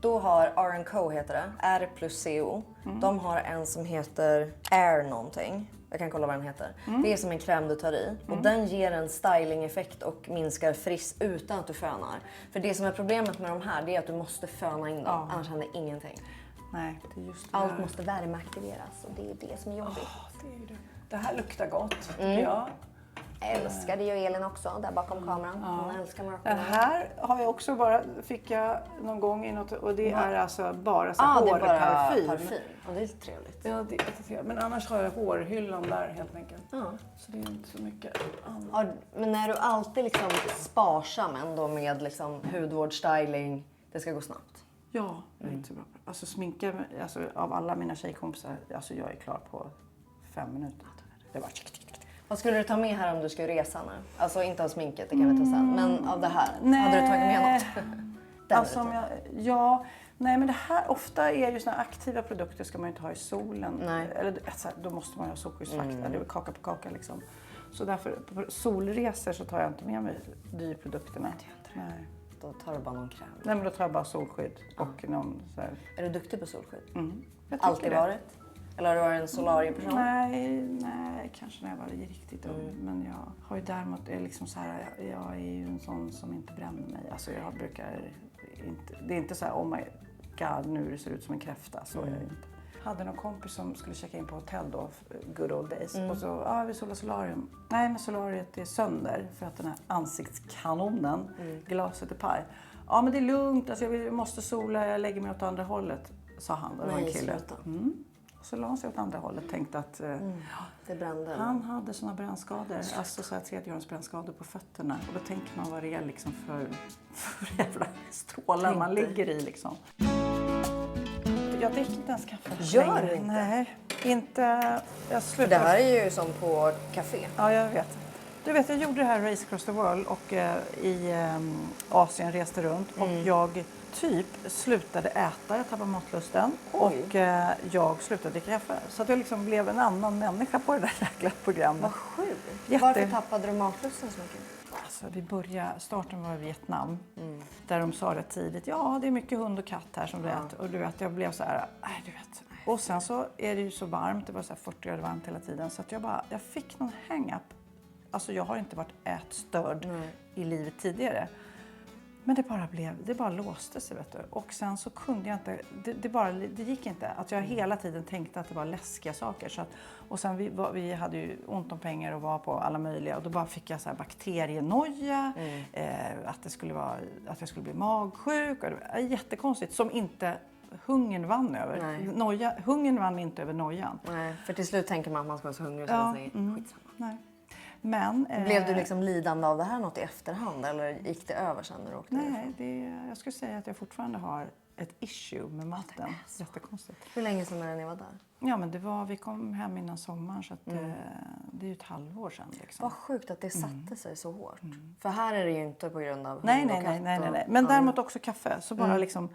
Då har R&Co heter det, R plus CO. De har en som heter Air någonting. Jag kan kolla vad den heter. Det är som en kräm du tar i. Och den ger en styling-effekt och minskar friss utan att du fönar. För det som är problemet med de här det är att du måste föna in dem. Annars händer ingenting. Nej, det är just det. Allt måste värmeaktiveras och det är det som är jobbigt. Det här luktar gott tycker jag. Älskar det ju Elin också där bakom kameran. Hon älskar mörka. Den här har jag också fick jag någon gång i något och det är alltså bara så hårparfym. Det är bara parfym. Och det är lite trevligt. Ja, det är lite trevligt. Men annars har jag hårhyllan där helt enkelt. Så det är inte så mycket annat. Men är du alltid liksom sparsam ändå med liksom hudvård, styling? Det ska gå snabbt. Ja, jag är inte så bra på det. Alltså sminka, alltså, av alla mina tjejkompisar, alltså jag är klar på 5 minuter. Det var Vad skulle du ta med här om du skulle resa nu? Alltså inte av sminket, det kan vi ta sen. Men av det här, hade du tagit med något? Alltså nej men det här ofta är ju såna aktiva produkter ska man ju inte ha i solen. Nej. Eller alltså, då måste man ha solskyddsfaktor, det är kaka på kaka liksom. Så därför på solresor så tar jag inte med mig dyrprodukterna. Nej. Då tar du bara någon kräm. Nej men då tar jag bara solskydd och någon så här. Är du duktig på solskydd? Alltid varit? Eller har du varit en solarieperson? Nej, kanske när jag var riktigt ung. Men jag har ju däremot, liksom så här, jag är ju en sån som inte bränner mig. Alltså jag brukar inte, det är inte så här, oh my god, nu ser det ut som en kräfta. Så är det inte. Jag hade någon kompis som skulle checka in på hotell då, good old days. Och så, vi solar solarium. Nej, men solariet är sönder för att den här ansiktskanonen, glaset är paj. Ja, men det är lugnt, alltså jag måste sola, jag lägger mig åt andra hållet, sa han. Det var en kille. Så la han sig åt andra hållet och tänkte att Det brände. han hade såna brännskador, alltså så här tredjehjörnsbrännskador på fötterna. Och då tänker man vad det är liksom för jävla strålar man ligger i liksom. Jag dricker inte ens kaffe. Gör du inte? Nej, inte. Jag För slutar. det här är ju som på café. Ja, jag vet. Du vet, jag gjorde det här Race Across the World och i Asien reste runt. Och jag typ slutade äta, jag tappade matlusten. Oj. Och jag slutade dricka kaffe. Så att jag liksom blev en annan människa på det där jäkla programmet. Vad sjukt. Jätte- Varför tappade du matlusten så mycket? Alltså, starten var i Vietnam. Där de sa det tidigt, ja det är mycket hund och katt här som du äter. Och du vet, jag blev så här, nej du vet. Och sen så är det ju så varmt, det var så här 40 grader varmt hela tiden. Så att jag fick någon hang-up. Alltså jag har inte varit ätstörd i livet tidigare. Men det bara låste sig, vet du. Och sen så kunde jag inte, det gick inte. Att jag hela tiden tänkte att det var läskiga saker. Så att, och sen vi hade ju ont om pengar och var på alla möjliga. Och då bara fick jag så här bakterienoja. Att jag skulle bli magsjuk. Och det var jättekonstigt. Som inte hungern vann över. Hungern vann inte över nojan. Nej, för till slut tänker man att man ska vara så hungrig så man säger skitsamma. Nej. Men, Blev du liksom lidande av det här något i efterhand eller gick det över sen när du åkte därifrån? Nej, jag skulle säga att jag fortfarande har ett issue med maten. Jättekonstigt. Hur länge sedan är ni var där? Ja, men vi kom hem innan sommaren så att det är ju ett halvår sedan. Liksom. Vad sjukt att det satte sig så hårt. För här är det ju inte på grund av Nej. hund och katt. Men däremot också kaffe. Så bara liksom,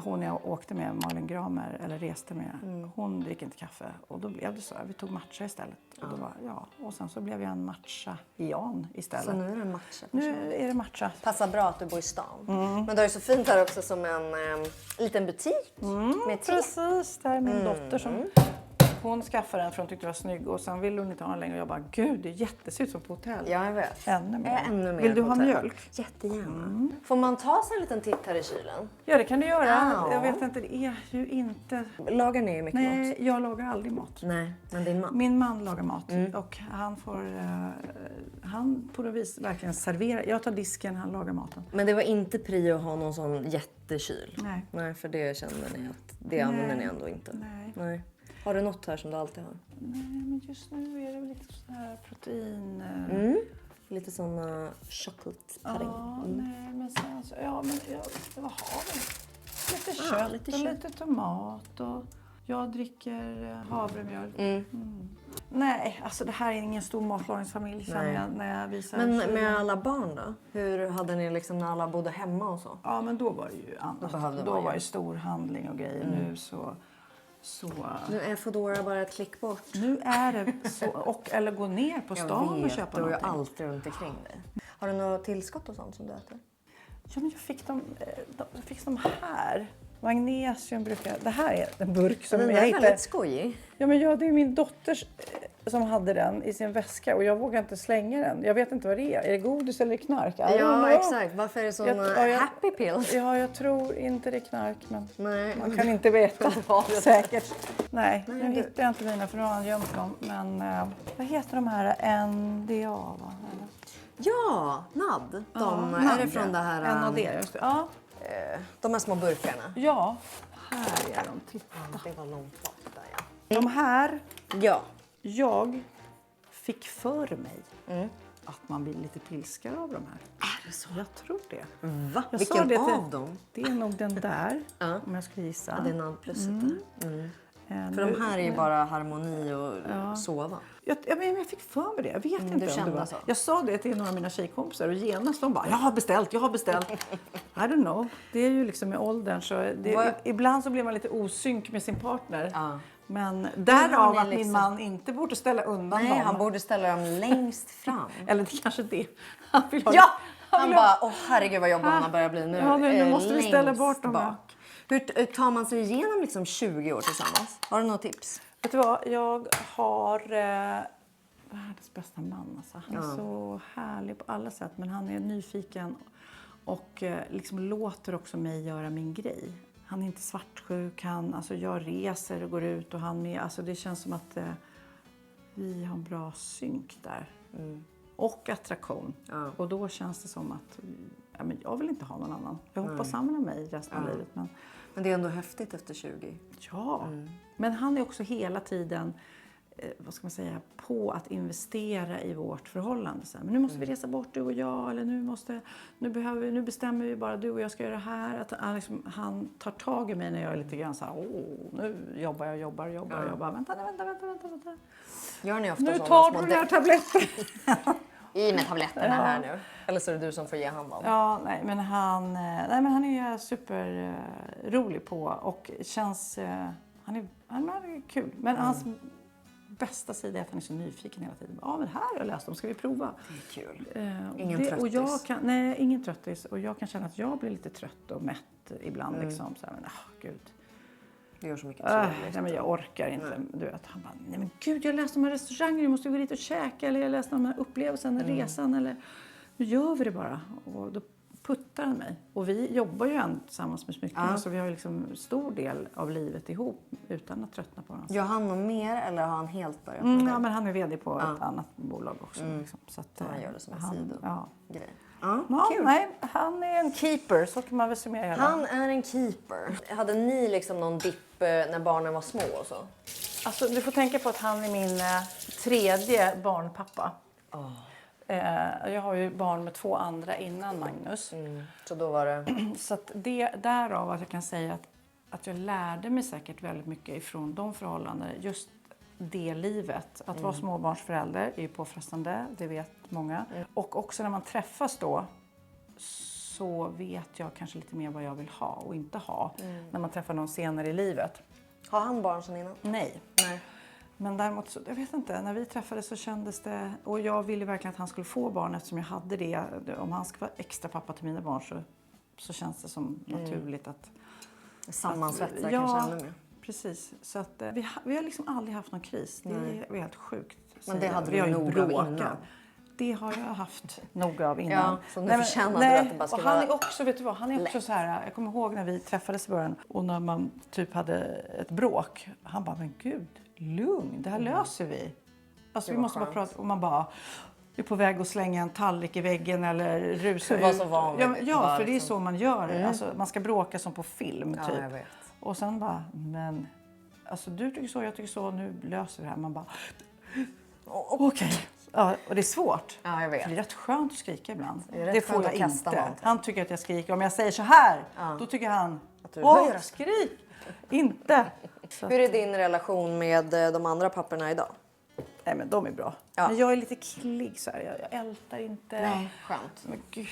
hon jag åkte med, Malin Gramer, eller reste med, hon dricker inte kaffe. Och då blev det så. Vi tog matcha istället. Och, då och sen så blev jag en matcha-Ian istället. Så nu är det matcha. Nu är det matcha. Passar bra att du bor i stan. Men det är ju så fint här också som en liten butik med te. Precis, det här är min dotter som hon skaffade den för hon tyckte det var snygg och sen ville hon inte ha den längre och jag bara, gud det är jättesut som på hotell. Ja, jag vet. Ännu mer. Ännu mer Vill du ha hotell. mjölk? Jättegärna. Får man ta sig en liten titt här i kylen? Ja, det kan du göra. Ja. Jag vet inte, det är ju inte... Lagar ni mycket mat? Nej, jag lagar aldrig mat. Nej, men din man? Min man lagar mat och han han på något vis verkligen serverar. Jag tar disken, han lagar maten. Men det var inte prio att ha någon sån jättekyl? Nej. Nej, för det känner ni att det använder ni ändå inte? Nej. Har du något här som du alltid har? Nej, men just nu är det väl lite så här protein... Lite såna chocolate pudding. Ja, nej, men sen så... Ja, men vad har vi? Lite kött lite och kött. lite tomat och... Jag dricker havremjölk. Nej, alltså det här är ingen stor matlagningsfamilj när jag visar. Men med alla barn då? Hur hade ni liksom när alla bodde hemma och så? Ja, men då var det ju annat. Då var det stor handling och grejer. Nu så... Nu är Foodora bara ett klick bort. Nu är det så. Eller gå ner på stan och köpa du är någonting. alltid runt omkring dig. Har du några tillskott och sånt som du äter? Ja, men jag fick de här. Magnesium brukar... Det här är en burk som Den jag är hittade. väldigt skojig. Ja, men det är min dotters som hade den i sin väska och jag vågar inte slänga den. Jag vet inte vad det är. Är det godis eller knark? Ja, exakt. Varför är det såna happy pills? Ja, jag tror inte det är knark, men Nej. man kan inte veta säkert. Nej, nu hittar jag inte mina för nu har han gömt dem. Men vad heter de här? NDA, va? Eller? Ja, NAD. Är det från det här... NAD, just det. Ja. De här små burkarna. Ja, här är de. Titta. Det var långt bak där, ja. De här, Ja. jag fick för mig att man blir lite pilskare av de här. Är det så? Jag tror det. Va? Jag Vilken sa det av dem? Det är nog den där, om jag skulle gissa. Ja, det är NAD-plusset där. För de här är ju bara harmoni och sova. Jag fick för mig det. Jag vet inte om det kände var. så. Jag sa det till några av mina tjejkompisar och genast de bara, jag har beställt. I don't know. Det är ju liksom med åldern så ibland så blir man lite osynk med sin partner. Ja. Men därav att liksom... min man inte borde ställa undan dem. Nej, han borde ställa dem längst fram. Eller det kanske det han vill ha. Ja! Han bara, herregud vad jobbig han börjar bli nu. Ja, nu måste vi ställa bort dem. Bak. Hur tar man sig igenom liksom 20 år tillsammans? Har du några tips? Vet du vad? Jag har världens bästa man. Alltså. Han är så härlig på alla sätt. Men han är nyfiken och liksom låter också mig göra min grej. Han är inte svartsjuk. Jag reser och går ut och han med. Alltså det känns som att vi har en bra synk där. Och attraktion. Ja. Och då känns det som att men jag vill inte ha någon annan. Jag hoppas han vill ha mig resten av livet. Men Men det är ändå häftigt efter 20. Ja, men han är också hela tiden, vad ska man säga, på att investera i vårt förhållande. Så här, men nu måste vi resa bort du och jag, eller nu bestämmer vi bara du och jag ska göra det här. Att han tar tag i mig när jag är lite grann så här, nu jobbar jag. Vänta. Gör ni ofta Nu sådana tar små du den här tabletten. I med tabletterna här nu. Eller så är det du som får ge hand om. Ja, men han är superrolig på och känns, han är kul. Men hans bästa sida är att han är så nyfiken hela tiden. Ja, men här har jag läst om, ska vi prova? Det är kul. Ingen tröttis. Och jag ingen tröttis. Och jag kan känna att jag blir lite trött och mätt ibland. Liksom, så här, men gud. Det gör så mycket trevligt. Nej, men jag orkar inte. Du vet, han bara, nej men gud, jag läste om här restauranger, du måste gå dit och käka. Eller jag läste om den här upplevelsen, resan. Eller, nu gör vi det bara. Och då puttar han mig. Och vi jobbar ju tillsammans med smycken. Så vi har liksom stor del av livet ihop utan att tröttna på varandra. Gör han något mer eller har han helt börjat med det? Ja, men han är vd på ett annat bolag också. Liksom. Så att, han gör det som en sidogrej. Kul. Nej, han är en keeper, så kan man väl summera hela. Han är en keeper. Hade ni liksom någon dipp när barnen var små och så? Alltså, du får tänka på att han är min tredje barnpappa. Jag har ju barn med 2 andra innan Magnus. Så då var det... Så att därav att jag kan säga att jag lärde mig säkert väldigt mycket ifrån de förhållandena. Just det livet. Att vara småbarnsförälder är ju påfrestande, det vet många. Och också när man träffas då så vet jag kanske lite mer vad jag vill ha och inte ha. När man träffar någon senare i livet. Har han barn sen innan? Nej. Men däremot, så, jag vet inte, när vi träffades så kändes det, och jag ville verkligen att han skulle få barn eftersom jag hade det. Om han ska vara extra pappa till mina barn så känns det som naturligt att... Sammansvetsa kanske ännu mer. Precis, så att vi har liksom aldrig haft någon kris. Det är helt sjukt. Men det hade vi har du ju nog av innan. Det har jag haft nog av innan. Ja, som du förtjänade att det bara skulle och han vara... är också, vet du vad, han är också så här, jag kommer ihåg när vi träffades i början och när man typ hade ett bråk. Han bara, men gud, lugn, det här löser vi. Alltså vi måste bara prata, och man bara... är på väg att slänga en tallrik i väggen eller rusa ut. Det var så vanligt. Ja, för det är så man gör. Alltså, man ska bråka som på film, typ. Ja, jag vet. Och sen bara, men... Alltså du tycker så, jag tycker så, nu löser vi det här. Man bara... Okej. Ja, och det är svårt. Ja, jag vet. För det är rätt skönt att skrika ibland. Det får jag kasta inte. någonting. Han tycker att jag skriker. Om jag säger så här, då tycker han... Att du höjer. Skrik! Inte! Så Hur är din relation med de andra papporna idag? Nej, men de är bra. Ja. Men jag är lite killig så här. Jag ältar inte. Nej, skönt. Men gud,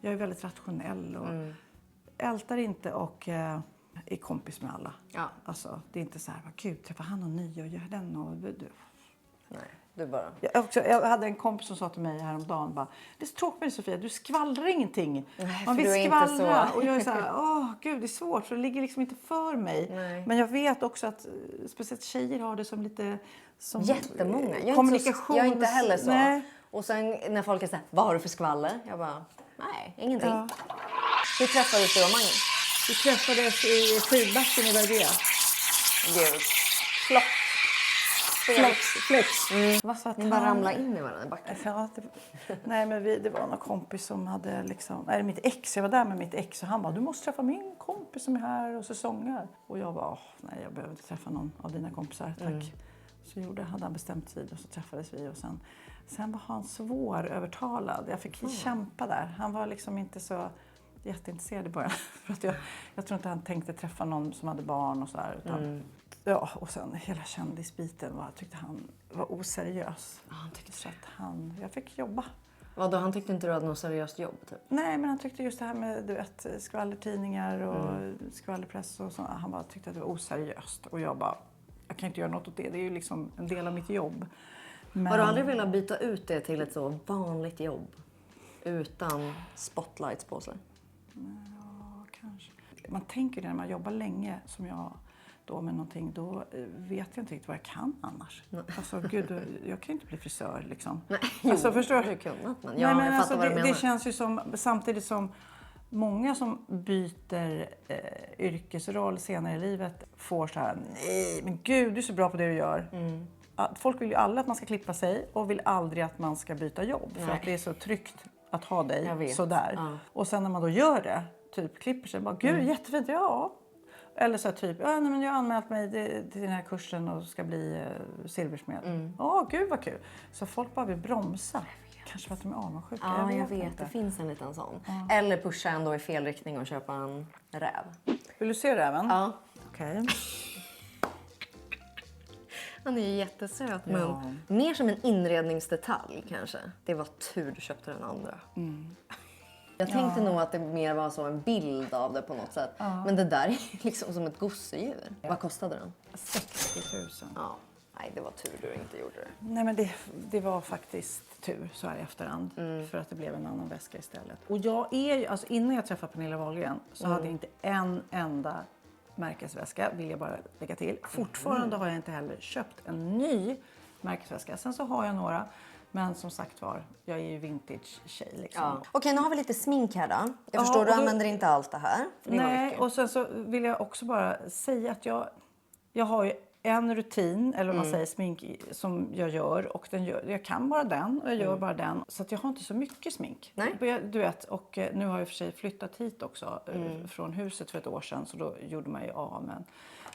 jag är väldigt rationell och ältar inte och är kompis med alla. Ja. Alltså, det är inte så här, gud, träffa han och ny och gör den och... Nej, du bara... Jag hade en kompis som sa till mig häromdagen bara, det är så tråkigt med dig, Sofia, du skvallrar ingenting. Nej, man vill du är skvallra inte så. och jag är så här, gud, det är svårt för det ligger liksom inte för mig. Nej. Men jag vet också att speciellt tjejer har det som lite som Jättemånga. kommunikation. Jag är inte heller så. Nej. Och sen när folk är så här, vad har du för skvaller? Jag bara, nej, ingenting. Ja. Hur träffades du och Magnus? Vi träffades i skidbacken i Verbier. Gud. Flex. Ni bara ramlade in i varandra i backen. Ja, nej, men det var någon kompis som hade liksom... Nej, mitt ex. Jag var där med mitt ex och han bara, du måste träffa min kompis som är här och säsonger. Och jag bara, nej, jag behöver inte träffa någon av dina kompisar, tack. Så hade han bestämt tid och så träffades vi. Och sen var han svårövertalad. Jag fick kämpa där. Han var liksom inte så jätteintresserad i början. För att jag tror inte han tänkte träffa någon som hade barn och så här. Utan, ja, och sen hela kändisbiten tyckte han var oseriös. Ja, han tyckte så att jag fick jobba. Vadå, han tyckte inte du hade något seriöst jobb typ? Nej, men han tyckte just det här med skvallertidningar och skvallerpress och så. Han bara tyckte att det var oseriöst. Och jag bara, jag kan inte göra något åt det. Det är ju liksom en del av mitt jobb. Men... Har du aldrig velat byta ut det till ett så vanligt jobb? Utan spotlights på sig? Ja, kanske. Man tänker det när man jobbar länge som jag då med någonting. Då vet jag inte riktigt vad jag kan annars. Alltså gud, jag kan ju inte bli frisör liksom. Nej, alltså, förstår du? Kunnat, men jag fattar alltså, vad du menar. Det känns ju som, samtidigt som många som byter yrkesroll senare i livet får så här, nej men gud, du är så bra på det du gör. Folk vill ju alla att man ska klippa sig och vill aldrig att man ska byta jobb. För att det är så tryggt att ha dig sådär. Ja. Och sen när man då gör det, typ klipper sig. Bara, gud jättefint, ja. Eller så typ, nej, men jag har anmält mig till den här kursen och ska bli silversmed. Gud vad kul. Så folk bara vill bromsa. Kanske för att de är avundsjuka. Ja, jag vet. Det finns en liten sån. Eller pusha ändå i fel riktning och köpa en räv. Vill du se räven? Ja. Okej. Han är ju jättesöt, men mer som en inredningsdetalj kanske. Det var tur du köpte den andra. Jag tänkte nog att det mer var så en bild av det på något sätt. Men det där är liksom som ett gosedjur. Vad kostade den? 60 000. Ja. Nej, det var tur du inte gjorde det. Nej, men det var faktiskt tur så här i efterhand. För att det blev en annan väska istället. Och jag är ju, alltså innan jag träffade Pernilla Wahlgren så hade jag inte en enda märkesväska, vill jag bara lägga till. Fortfarande har jag inte heller köpt en ny märkesväska. Sen så har jag några, men som sagt var, jag är ju vintage-tjej liksom. Ja. Okej, nu har vi lite smink här då. Jag förstår, du använder inte allt det här. För det var Nej, mycket. och sen så vill jag också bara säga att jag har ju en rutin, eller vad man säger, smink som jag gör. Och jag kan bara den och jag gör bara den. Så att jag har inte så mycket smink. Nej. Du vet, och nu har jag för sig flyttat hit också från huset för ett år sedan. Så då gjorde man ju av.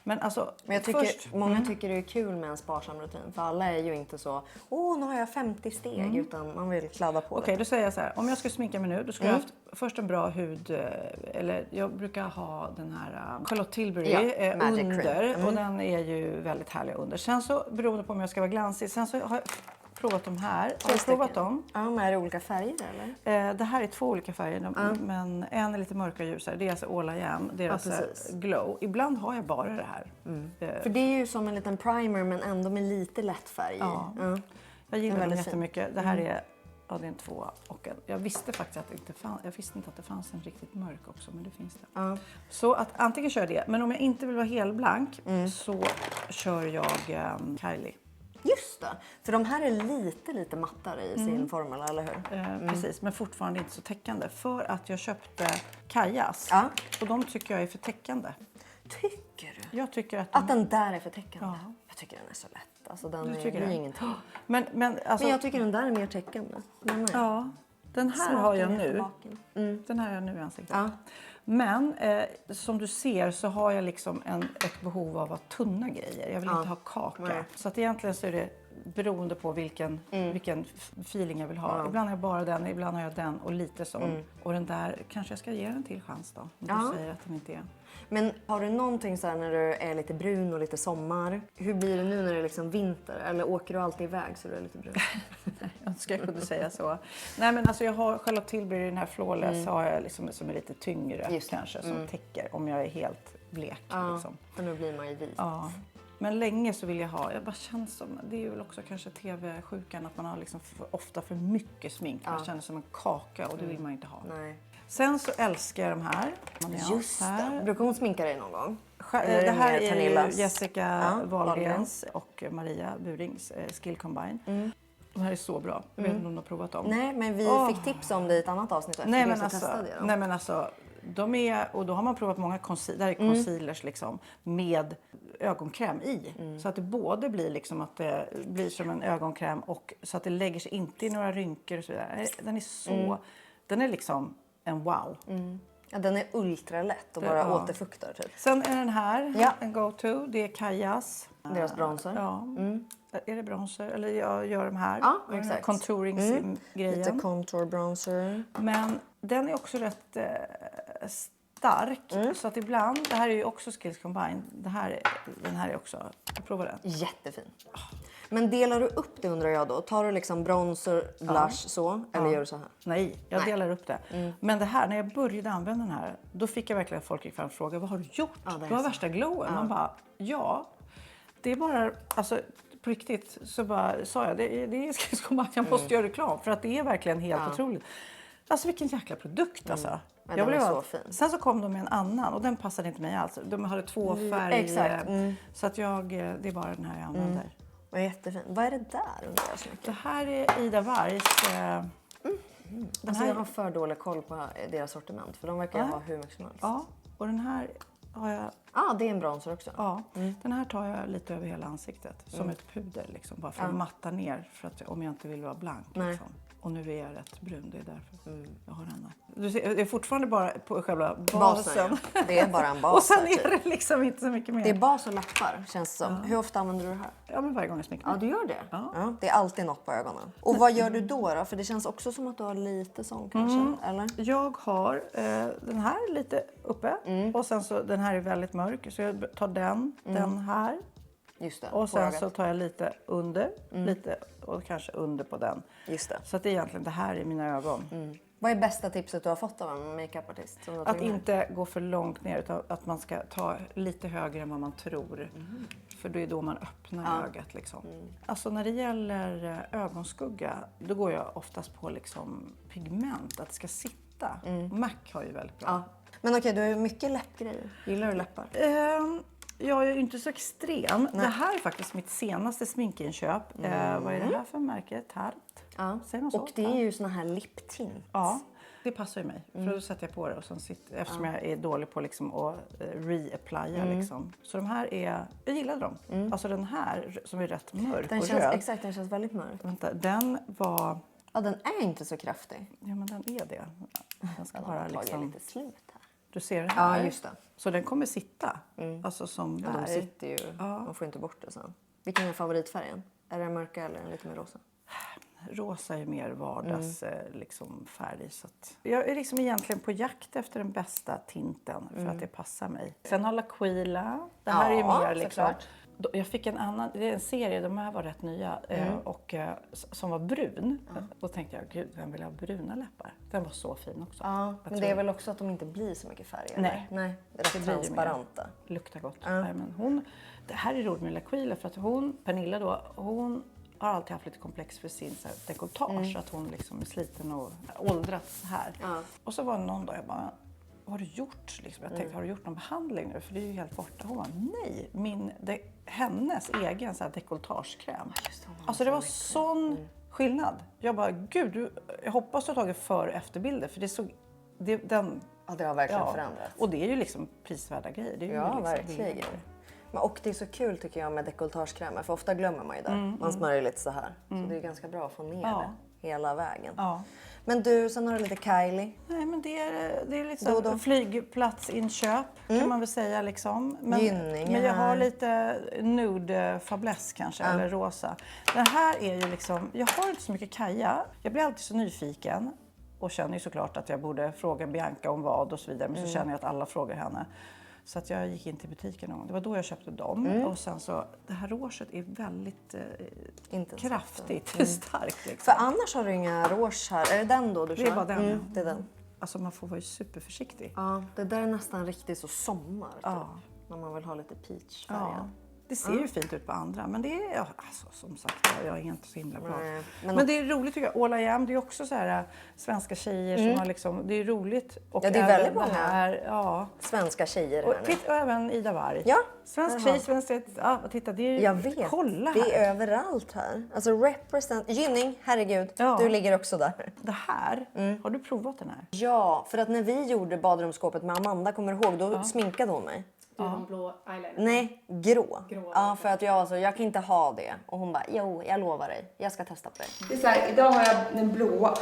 Men alltså, Men jag tycker, många tycker det är kul med en sparsam rutin. För alla är ju inte så, nu har jag 50 steg. Utan man vill kladda på Okej, det. då säger jag så här. Om jag skulle sminka mig nu, då skulle jag haft först en bra hud. Eller jag brukar ha den här Charlotte Tilbury Magic under. Cream. Och den är ju väldigt härlig under. Sen så, beroende på om jag ska vara glansig. Sen så har jag provat de här. Har du provat dem? Ja, men är det olika färger eller? Det här är 2 olika färger. Men en är lite mörkare och ljusare. Det är alltså All I Am. Deras glow. Ibland har jag bara det här. För det är ju som en liten primer men ändå med lite lätt färg. Ja. Jag gillar dem jättemycket. Det här är... Ja, det är en 2 och en. Jag visste faktiskt att det inte fanns. Jag visste inte att det fanns en riktigt mörk också, men det finns det. Så att antingen kör jag det, men om jag inte vill vara helblank så kör jag Kylie. Just det, för de här är lite mattare i sin formel, eller hur? Precis, men fortfarande inte så täckande. För att jag köpte Kajas och de tycker jag är för täckande. Tycker du? Jag tycker att den där är för täckande? Ja. Jag tycker den är så lätt. Alltså den är det? ingenting. Men Jag tycker den där är mer täckande. Ja, den här har jag nu. Den här har jag nu i ansiktet. Ja. Men som du ser så har jag liksom ett behov av att tunna grejer. Jag vill inte ha kaka. Nej. Så att egentligen så är det beroende på vilken feeling jag vill ha. Ibland har jag bara den, ibland har jag den och lite sån. Och den där, kanske jag ska ge den till chans då. Om du säger att den inte är. Men har du någonting så här när du är lite brun och lite sommar? Hur blir det nu när det är liksom vinter? Eller åker du alltid iväg så du är lite brun? Jag önskar jag kunde säga så. Nej, men alltså jag har Charlotte Tilbury, den här Flawless har jag liksom, som är lite tyngre kanske. Som täcker om jag är helt blek. Liksom. För nu blir man ju vit. Ja. Men länge så vill jag ha, jag bara känns som, det är ju väl också kanske tv-sjukan att man har liksom ofta för mycket smink. Man känner som en kaka och det vill man inte ha. Nej. Sen så älskar jag de här. Just det. Brukar hon sminka dig någon gång? Det här är Pernillas? ju Jessica Wahlgrens och Maria Burings Skill Combine. De här är så bra. Jag vet inte om du har provat dem. Nej, men vi fick tips om det i ett annat avsnitt. Nej men alltså, de är, och då har man provat många concealers liksom, med ögonkräm i. Så att det både blir liksom att det blir som en ögonkräm och så att det lägger sig inte i några rynkor och så vidare. Den är så, den är liksom en wow. Ja, den är ultralätt och bara återfuktar typ. Sen är den här en go-to. Det är Kajas. Deras bronzer. Ja. Är det bronzer? Eller jag gör de här. Ja, exakt. Contouring-grejen. Lite contour bronzer. Men den är också rätt stark. Så att ibland, det här är ju också Skills Combine. Den här är också, jag provar den. Jättefin. Men delar du upp det undrar jag då? Tar du liksom bronzer, blush så? Eller gör du så här? Nej, jag delar upp det. Men det här, när jag började använda den här, då fick jag verkligen folk gick fram och frågade, vad har du gjort? Du har värsta glowen. Man bara, det är bara, alltså på riktigt så bara sa jag, det är Skills Combine, jag måste göra reklam. För att det är verkligen helt otroligt. Alltså vilken jäkla produkt alltså. Men den är så fin. Sen så kom de med en annan och den passade inte mig alls. De hade 2 färger. Exakt. Så att det är bara den här jag använder. Vad jättefin. Vad är det där undrar jag så mycket? Det här är Ida Wargs. Alltså jag har för dålig koll på deras sortiment. För de verkar ha hur mycket som helst. Ja, och den här har jag... Det är en bronzer också. Ja, den här tar jag lite över hela ansiktet. Som ett puder liksom. Bara för att matta ner. För att, om jag inte vill vara blank. Liksom. Och nu är jag rätt brun, det är därför jag har den här. Du ser, det är fortfarande bara på själva basen. Basen. Det är bara en bas. Och sen är det liksom inte så mycket mer. Det är bas och läppar känns det som. Hur ofta använder du det här? Ja, men varje gång jag sminkar mig. Ja, du gör det? Ja. Ja, det är alltid något på ögonen. Och vad gör du då? För det känns också som att du har lite sån kanske, eller? Jag har den här lite uppe och sen så den här är väldigt mörk så jag tar den här. Just det, och sen så tar jag lite under, lite och kanske under på den. Just det. Så att det är egentligen det här i mina ögon. Vad är bästa tipset du har fått av en makeupartist? Att inte gå för långt ner utan att man ska ta lite högre än vad man tror. För det är då man öppnar ögat liksom. Alltså när det gäller ögonskugga då går jag oftast på liksom pigment, att det ska sitta. MAC har ju väldigt bra. Ja. Men okej, du har ju mycket läppgrejer. Gillar du läppar? Jag är ju inte så extrem. Nej. Det här är faktiskt mitt senaste sminkinköp. Vad är det här för märke? Tarte? Ja. Säger man så? Och det är ju såna här liptint. Ja, det passar ju mig. För då sätter jag på det och sen eftersom jag är dålig på liksom att reapplya liksom. Så de här jag gillade dem. Alltså den här som är rätt mörk Den och känns, röd. exakt, den känns väldigt mörk. Vänta, den var... Ja, den är inte så kraftig. Ja, men den är det. Den ska Den bara har tagit liksom... lite slut här. Du ser det här? Ja, just det. Så den kommer sitta. Alltså som Ja, de där. sitter ju. Man får inte bort det sen. Vilken är favoritfärgen? Är det den mörka eller lite mer rosa? Rosa är mer vardags liksom, färg. Så att jag är liksom egentligen på jakt efter den bästa tinten för att det passar mig. Sen har L'Aquila. Det här är ju mer liksom... Jag fick en annan, det är en serie, de här var rätt nya och som var brun. Då tänkte jag, gud, vem vill ha bruna läppar? Den var så fin också. Ja, men det är väl också att de inte blir så mycket färg? Nej. Nej, rätt Det blir ju transparenta. Luktar gott. Nej, men det här är roligt med L'Aquila för att Pernilla då, hon har alltid haft lite komplex för sin så här, dekolletage. Att hon liksom är sliten och åldrats här. Och så var det någon dag jag bara, vad har du gjort? Liksom, jag tänkte, har du gjort någon behandling nu? För det är ju helt borta. Hon bara, nej. Hennes egen så här dekolletagekräm. Alltså det var sån skillnad. Jag bara, gud, jag hoppas du har tagit för- och efterbilder. För det såg, den... Ja, det har verkligen förändrats. Och det är ju liksom prisvärda grejer. Det är ju Ja, liksom verkligen. Men, och det är så kul tycker jag med dekolletagekrämer. För ofta glömmer man ju det. Man smörjer lite så här. Så det är ganska bra att få ner det hela vägen. Ja. Men du, sen har du lite Kylie. Nej, men det är lite så flygplatsinköp kan man väl säga liksom. Men jag har lite nude fäbless kanske, eller rosa. Den här är ju liksom, jag har inte så mycket Kaja. Jag blir alltid så nyfiken och känner ju såklart att jag borde fråga Bianca om vad och så vidare. Men så känner jag att alla frågar henne. Så att jag gick in till butiken någon gång. Det var då jag köpte dem. Och sen så, det här rouget är väldigt kraftigt, starkt. Liksom. För annars har du inga rouge här. Är det den då du kör? Det är bara den. Det är den. Alltså man får vara ju superförsiktig. Ja, det där är nästan riktigt så sommar. Typ, när man vill ha lite peachfärg. Ja. Det ser ju fint ut på andra, men det är alltså, som sagt, jag är inte så himla bra. Nej, men det är roligt tycker jag. All I Am, det är också så här svenska tjejer som har liksom, det är roligt. Och ja, det är väldigt många svenska tjejer och, här nu. och även Ida Warg. Ja. Svensk tjej, titta, det är jag vet, kolla det är här. överallt här. Alltså Gynning, herregud, du ligger också där. Det här, har du provat den här? Ja, för att när vi gjorde badrumsskåpet med Amanda, kommer du ihåg, då sminkade hon mig. Du har en blå eyeliner. Nej, grå. Ja, för att jag kan inte ha det. Och hon bara, jo, jag lovar dig. Jag ska testa på dig. Det är så här, idag har jag den blåa.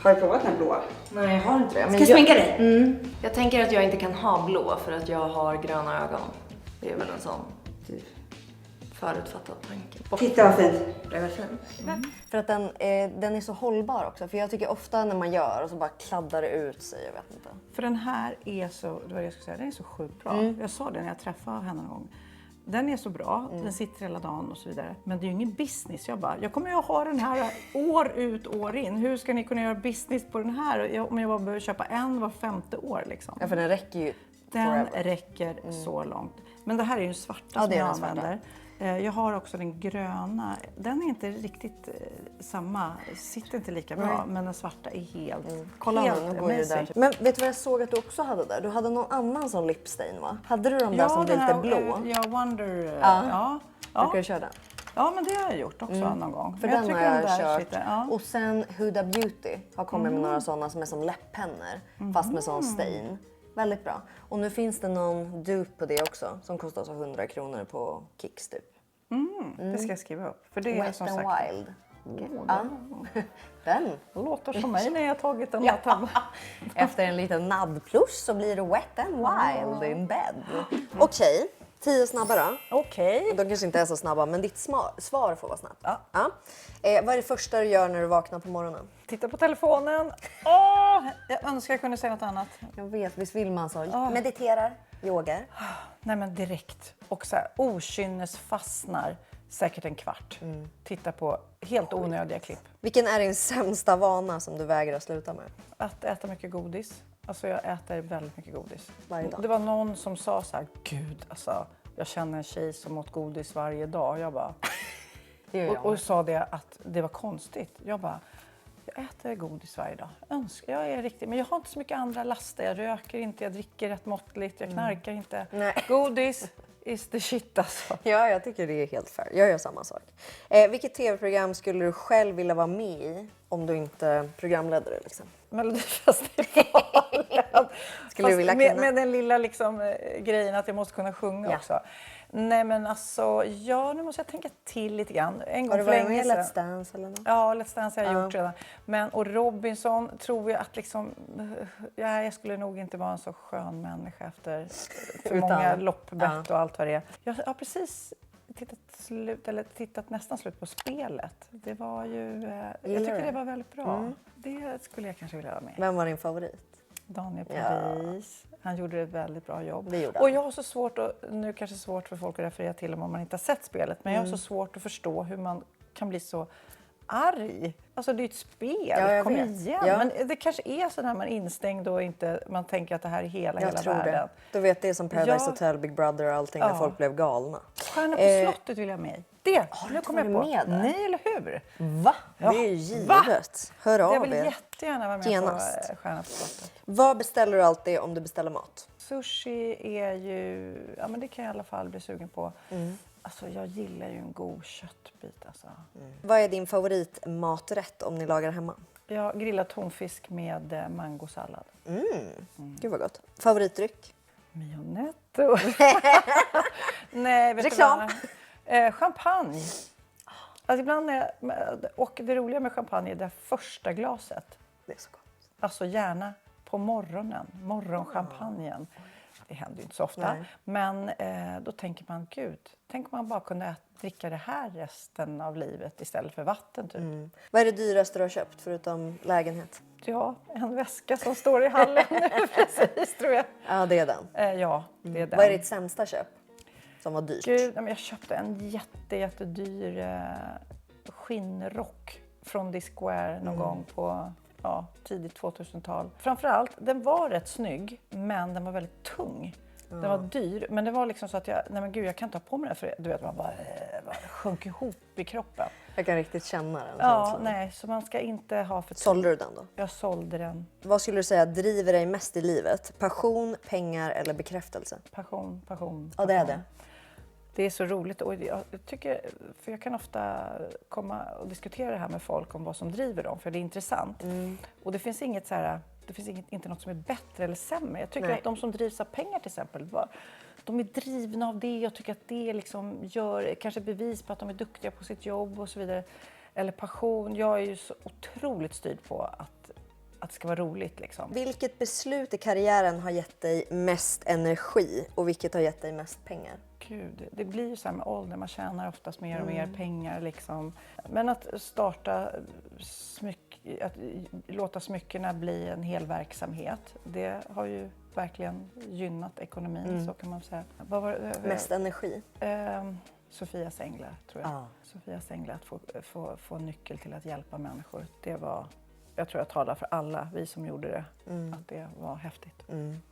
Har du provat den blåa? Nej, jag har inte det. Ska jag sminka dig? Jag tänker att jag inte kan ha blå för att jag har gröna ögon. Det är väl en sån typ förutfattad tanke. Titta vad fint. Det är väl fint. För att den är så hållbar också. För jag tycker ofta när man gör och så bara kladdar det ut sig, jag vet inte. För den här är så, det var det jag skulle säga, den är så sjukt bra. Jag sa det när jag träffade henne någon gång. Den är så bra, den sitter hela dagen och så vidare. Men det är ju ingen business. Jag kommer ju att ha den här år ut, år in. Hur ska ni kunna göra business på den här? Om jag bara behöver köpa en var 5:e år liksom. Ja, för den räcker ju Den forever. räcker så långt. Men det här är ju den svarta som jag använder. Jag har också den gröna. Den är inte riktigt samma, sitter inte lika bra. Men den svarta är helt, Kolla helt nu går ju där. Men vet du vad jag såg att du också hade där? Du hade någon annan sån lipstain, va? Hade du de där som blir lite blå? Ja, Wonder. Brukar du köra den? Ja, men det har jag gjort också någon gång. För men den har jag där kört. sitter, Och sen Huda Beauty har kommit med några sådana som är som läpppennor. Fast med sån stain. Väldigt bra. Och nu finns det någon dupe på det också. Som kostar så 100 kronor på Kicks typ. Det ska jag skriva upp. För det är Wet som and sagt, Wild. Ja. Den. Det låter som mig när jag har tagit den här tabben. Efter en liten naddplush så blir det wet and wild in bed. Okej, 10 snabba då. Okej. De kanske inte är så snabba, men ditt svar får vara snabbt. Ja. Ja. Vad är det första du gör när du vaknar på morgonen? Titta på telefonen. Åh, jag önskar jag kunde säga något annat. Jag vet, visst vill man så. Mediterar, yogar. Nej men direkt. Och så här, okynnes fastnar säkert en kvart. Titta på helt onödiga klipp. Vilken är din sämsta vana som du vägrar sluta med? Att äta mycket godis. Alltså jag äter väldigt mycket godis. Varje dag. Det var någon som sa så här, gud alltså, jag känner en tjej som åt godis varje dag. Jag bara, och sa det att det var konstigt. Jag bara, jag äter godis varje dag. Jag är riktigt, men jag har inte så mycket andra laster. Jag röker inte, jag dricker rätt måttligt, jag knarkar inte. Nej. Godis is the shit alltså. Ja, jag tycker det är helt fair. Jag gör samma sak. Vilket tv-program skulle du själv vilja vara med i om du inte programledde det? Liksom? Melodifestivalen. Skulle du vilja kunna? Med den lilla liksom, grejen att jag måste kunna sjunga också. Nej men alltså, ja nu måste jag tänka till lite grann. En gång Har du för varit med länge i sedan. Let's Dance eller något? Ja, Let's Dance har jag gjort redan. Men, och Robinson tror jag att liksom, jag skulle nog inte vara en så skön människa efter för många loppbett och allt vad det är. Jag har precis tittat nästan slut på spelet. Det var ju, jag tycker det var väldigt bra. Det skulle jag kanske vilja vara med. Vem var din favorit? Daniel Paris. Han gjorde ett väldigt bra jobb. Det gjorde han. Och jag har så svårt nu kanske svårt för folk att referera till om man inte har sett spelet. Men jag har så svårt att förstå hur man kan bli så arg. Alltså det är ett spel, Ja, kom vet. igen. Ja. Men det kanske är så när man är instängd och inte, man tänker att det här är hela Jag tror världen. det. Du vet, det är som Paradise Ja. Hotel, Big Brother och allting när folk blev galna. Stjärna på slottet vill jag med. Det, nu kommer jag på. varit med där? Nej, eller hur? Va? Ja. Det är ju givet. Hör av Jag vill er. jättegärna vara med Genast. på Stjärna på slottet. Vad beställer du alltid om du beställer mat? Sushi är ju, ja men det kan jag i alla fall bli sugen på. Alltså jag gillar ju en god köttbit alltså. Vad är din favoritmaträtt om ni lagar hemma? Jag grillar tonfisk med mangosallad. Gud vad gott. Favoritdryck? Mionetto. Nej, vet Reklam. du vad? Champagne. Alltså ibland och det roliga med champagne är det första glaset. Det är så gott. Alltså gärna på morgonen, morgonchampagnen. Det händer ju inte så ofta. Nej. Men då tänker man, gud, tänk om man bara kunde dricka det här resten av livet istället för vatten typ. Vad är det dyraste du har köpt förutom lägenhet? Ja, en väska som står i hallen nu precis tror jag. Ja, det är den. Ja, det är den. Vad är ditt sämsta köp? Som var dyrt? Gud, men jag köpte en jättedyr skinnrock från Discwear någon gång på tidigt 2000-tal. Framförallt, den var rätt snygg, men den var väldigt tung. Den var dyr, men det var liksom så att jag kan inte ha på mig den för du vet, man bara sjönk ihop i kroppen. Jag kan riktigt känna den Ja, känslan. nej, så man ska inte ha för... Sålde du den då? Jag sålde den. Vad skulle du säga driver dig mest i livet? Passion, pengar eller bekräftelse? Passion. Ja, det är det. Det är så roligt och jag tycker, för jag kan ofta komma och diskutera det här med folk om vad som driver dem, för det är intressant. Och det finns inget så här, det finns inte något som är bättre eller sämre. Jag tycker att de som drivs av pengar till exempel, de är drivna av det och tycker att det liksom gör kanske bevis på att de är duktiga på sitt jobb och så vidare. Eller passion. Jag är ju så otroligt styrd på att det ska vara roligt liksom. Vilket beslut i karriären har gett dig mest energi och vilket har gett dig mest pengar? Gud, det blir ju så här med ålder, man tjänar oftast mer och mer pengar liksom. Men att starta att låta smyckorna bli en hel verksamhet, det har ju verkligen gynnat ekonomin, så kan man säga. Vad var det? Mest energi? Sofias änglar, tror jag. Sofias änglar, att få nyckel till att hjälpa människor. Det var, jag tror jag talar för alla vi som gjorde det, att det var häftigt.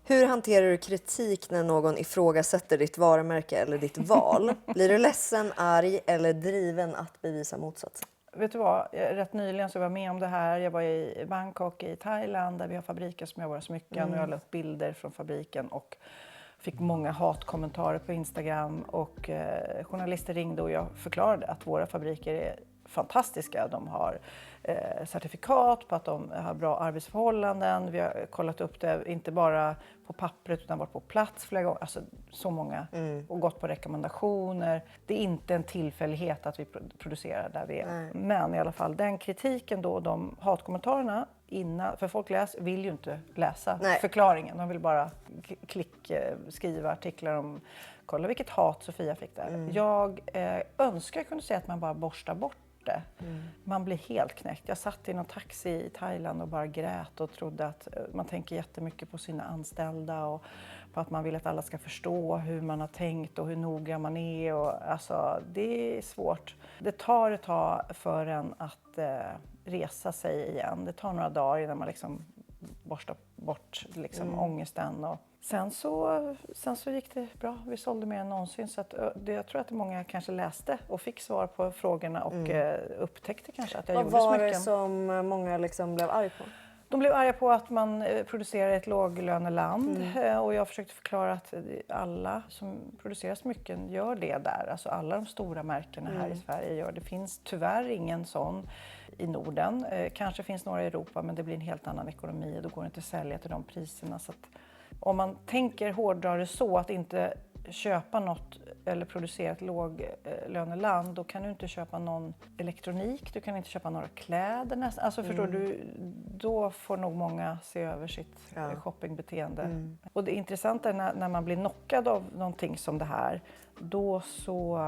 Hur hanterar du kritik när någon ifrågasätter ditt varumärke eller ditt val? Blir du ledsen, arg eller driven att bevisa motsatsen? Vet du vad, rätt nyligen så var jag med om det här. Jag var i Bangkok i Thailand där vi har fabriker som gör våra smycken. Och jag har lagt bilder från fabriken och fick många hatkommentarer på Instagram. Och journalister ringde och jag förklarade att våra fabriker är fantastiska. De har certifikat på att de har bra arbetsförhållanden. Vi har kollat upp det inte bara på pappret utan varit på plats flera gånger. Alltså så många. Och gått på rekommendationer. Det är inte en tillfällighet att vi producerar där vi är. Nej. Men i alla fall den kritiken då, de hatkommentarerna innan, för folk vill ju inte läsa förklaringen. De vill bara skriva artiklar om, kolla vilket hat Sofia fick där. Jag önskar jag kunde säga att man bara borstar bort det. Man blir helt knäckt. Jag satt i någon taxi i Thailand och bara grät och trodde att man tänker jättemycket på sina anställda och på att man vill att alla ska förstå hur man har tänkt och hur noga man är. Och, alltså, det är svårt. Det tar ett tag för en att resa sig igen. Det tar några dagar innan man liksom borstar bort liksom ångesten. Och sen så gick det bra. Vi sålde mer än någonsin. Så att, jag tror att många kanske läste och fick svar på frågorna och upptäckte kanske att jag gjorde så mycket. Vad var det som många liksom blev arg på? De blev arga på att man producerar ett låglöneland och jag försökte förklara att alla som producerar smycken gör det där. Alltså alla de stora märkena här i Sverige gör det. Det finns tyvärr ingen sån i Norden. Kanske finns några i Europa men det blir en helt annan ekonomi och då går det inte att sälja till de priserna. Så att om man tänker hårdare så att inte köpa något eller producera ett låglöneland, då kan du inte köpa någon elektronik, du kan inte köpa några kläder nästan. Alltså förstår du, då får nog många se över sitt shoppingbeteende. Och det intressanta är när man blir knockad av någonting som det här, då så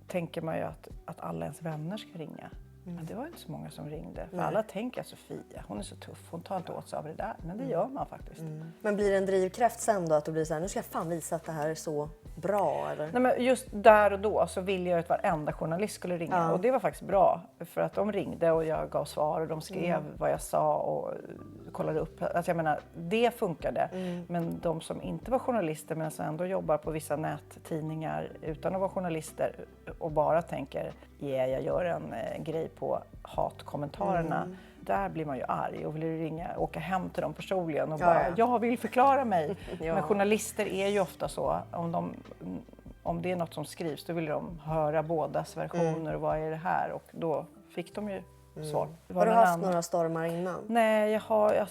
tänker man ju att alla ens vänner ska ringa. Men det var inte så många som ringde. För alla tänker att Sofia, hon är så tuff, hon tar inte åt sig av det där. Men det gör man faktiskt. Men blir det en drivkraft sen då att du blir så här, nu ska jag fan visa att det här är så bra eller? Nej, men just där och då så ville jag att varenda journalist skulle ringa. Och det var faktiskt bra. För att de ringde och jag gav svar och de skrev vad jag sa och kollade upp. Alltså jag menar, det funkade. Men de som inte var journalister men som ändå jobbar på vissa nättidningar utan att vara journalister och bara tänker, jag gör en grej på hatkommentarerna. Där blir man ju arg och vill åka hem till dem personligen och bara, jag vill förklara mig. Men journalister är ju ofta så, om det är något som skrivs, då vill de höra bådas versioner och vad är det här? Och då fick de ju svar. Har du haft några stormar innan? Nej,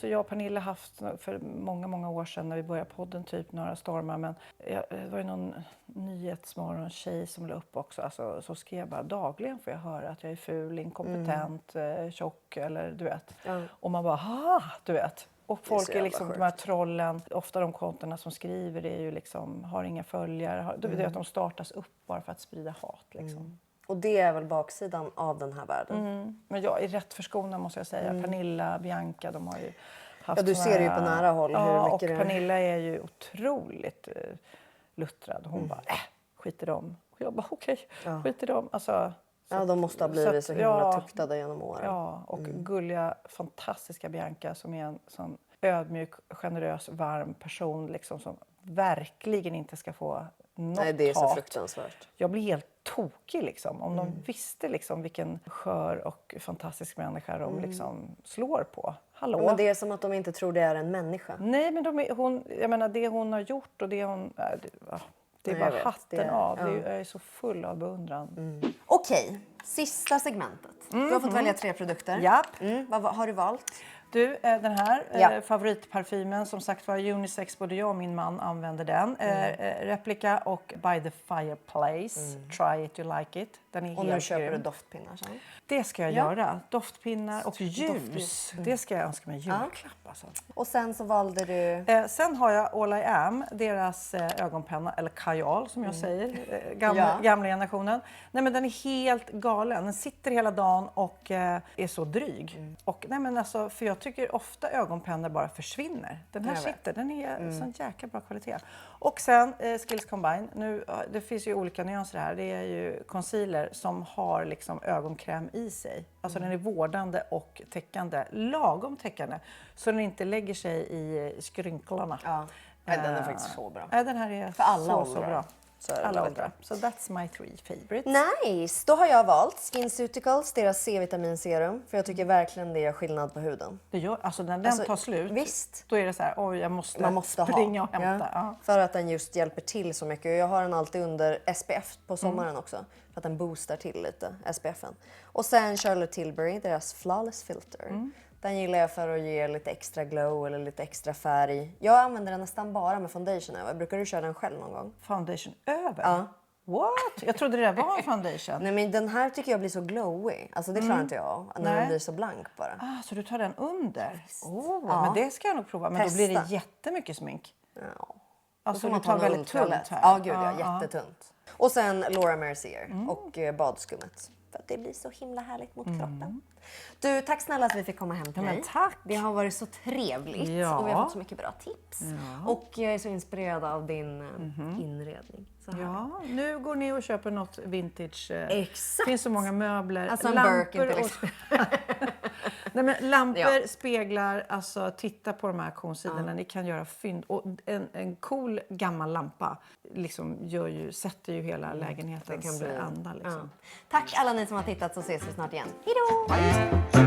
jag och Pernilla haft för många år sedan när vi började podden typ några stormar. Men det var ju någon nyhetsmorgon tjej som la upp också. Alltså, så skrev jag bara, dagligen får jag höra att jag är ful, inkompetent, tjock eller du vet. Och man bara, du vet. Och folk är liksom de här trollen, ofta de kontona som skriver är ju liksom, har inga följare. Du vet att de startas upp bara för att sprida hat liksom. Och det är väl baksidan av den här världen? Men jag är rätt förskonad måste jag säga. Pernilla, Bianca, de har ju haft du ser det ju på nära håll hur mycket och det är. Pernilla är ju otroligt luttrad. Hon bara, skit i dem. Och jag bara, okej, skit i dem. Alltså, de måste ha blivit så himla tuktade genom åren. Ja, och gulliga, fantastiska Bianca som är en sån ödmjuk, generös, varm person liksom, som verkligen inte ska få något Nej, det är så hat. fruktansvärt. Jag blir helt tokig liksom. Om de visste liksom vilken skör och fantastisk människa de liksom slår på. Hallå? Men det är som att de inte tror det är en människa. Nej, men jag menar det hon har gjort och det hon... det är bara hatten av. Jag är så full av beundran. Okej, sista segmentet. Du har fått välja 3 produkter. Japp. Vad har du valt? Du, den här favoritparfymen, som sagt var unisex, både jag och min man använder den. Replika och By the Fireplace. Try it, you like it. Den är Och helt nu köper grym. du doftpinnar sen. Det ska jag göra. Doftpinnar och ljus. Det ska jag önska mig julklapp alltså. Och sen så valde du... Sen har jag All I Am, deras ögonpenna, eller kajal som jag säger, gamla generationen. Nej men den är helt galen, den sitter hela dagen och är så dryg. Och nej men alltså, för jag tycker ofta ögonpennor bara försvinner. Den här sitter, den är sån jäkla bra kvalitet. Och sen Skills Combine, nu, det finns ju olika nyanser här, det är ju concealer som har liksom ögonkräm i sig. Alltså den är vårdande och täckande, lagom täckande, så den inte lägger sig i skrynklorna. Ja, den är faktiskt så bra. Den här är för alla så bra. Så är det alla väldigt bra. åldrar. So that's my 3 favorites. Nice! Då har jag valt SkinCeuticals, deras C-vitaminserum. För jag tycker verkligen det gör skillnad på huden. Det gör, alltså när den tar slut, visst. då är det så här, oj jag måste, Man måste springa ha. och hämta. Ja. För att den just hjälper till så mycket. Jag har den alltid under SPF på sommaren också. För att den boostar till lite, SPFen. Och sen Charlotte Tilbury, deras Flawless Filter. Den gillar jag för att ge lite extra glow eller lite extra färg. Jag använder den nästan bara med foundation över. Brukar du köra den själv någon gång? Foundation över? Ja. What? Jag trodde det var en foundation. Nej men den här tycker jag blir så glowy. Alltså det klarar inte jag av. När Nej. den blir så blank bara. Så du tar den under? Ja. Men det ska jag nog prova. Men då blir det Testa. jättemycket smink. Ja. Alltså Då får du tar någon väldigt ultralätt. tunt här. Ja, gud ja. Jättetunt. Och sen Laura Mercier och badskummet. För att det blir så himla härligt mot kroppen. Du, tack snälla att vi fick komma hem till men dig. tack. Det har varit så trevligt Ja. och vi har fått så mycket bra tips. Och jag är så inspirerad av din inredning. Så här. Ja, nu går ni och köper något vintage. Exakt. Det finns så många möbler. Alltså en Birkin till exempel. Nej, men lampor, Ja. speglar, alltså titta på de här auktionssidorna. Ni kan göra fynd. Och en cool gammal lampa liksom sätter ju hela lägenhetens anda. Liksom. Ja. Tack alla ni som har tittat, så ses vi snart igen. Hej då!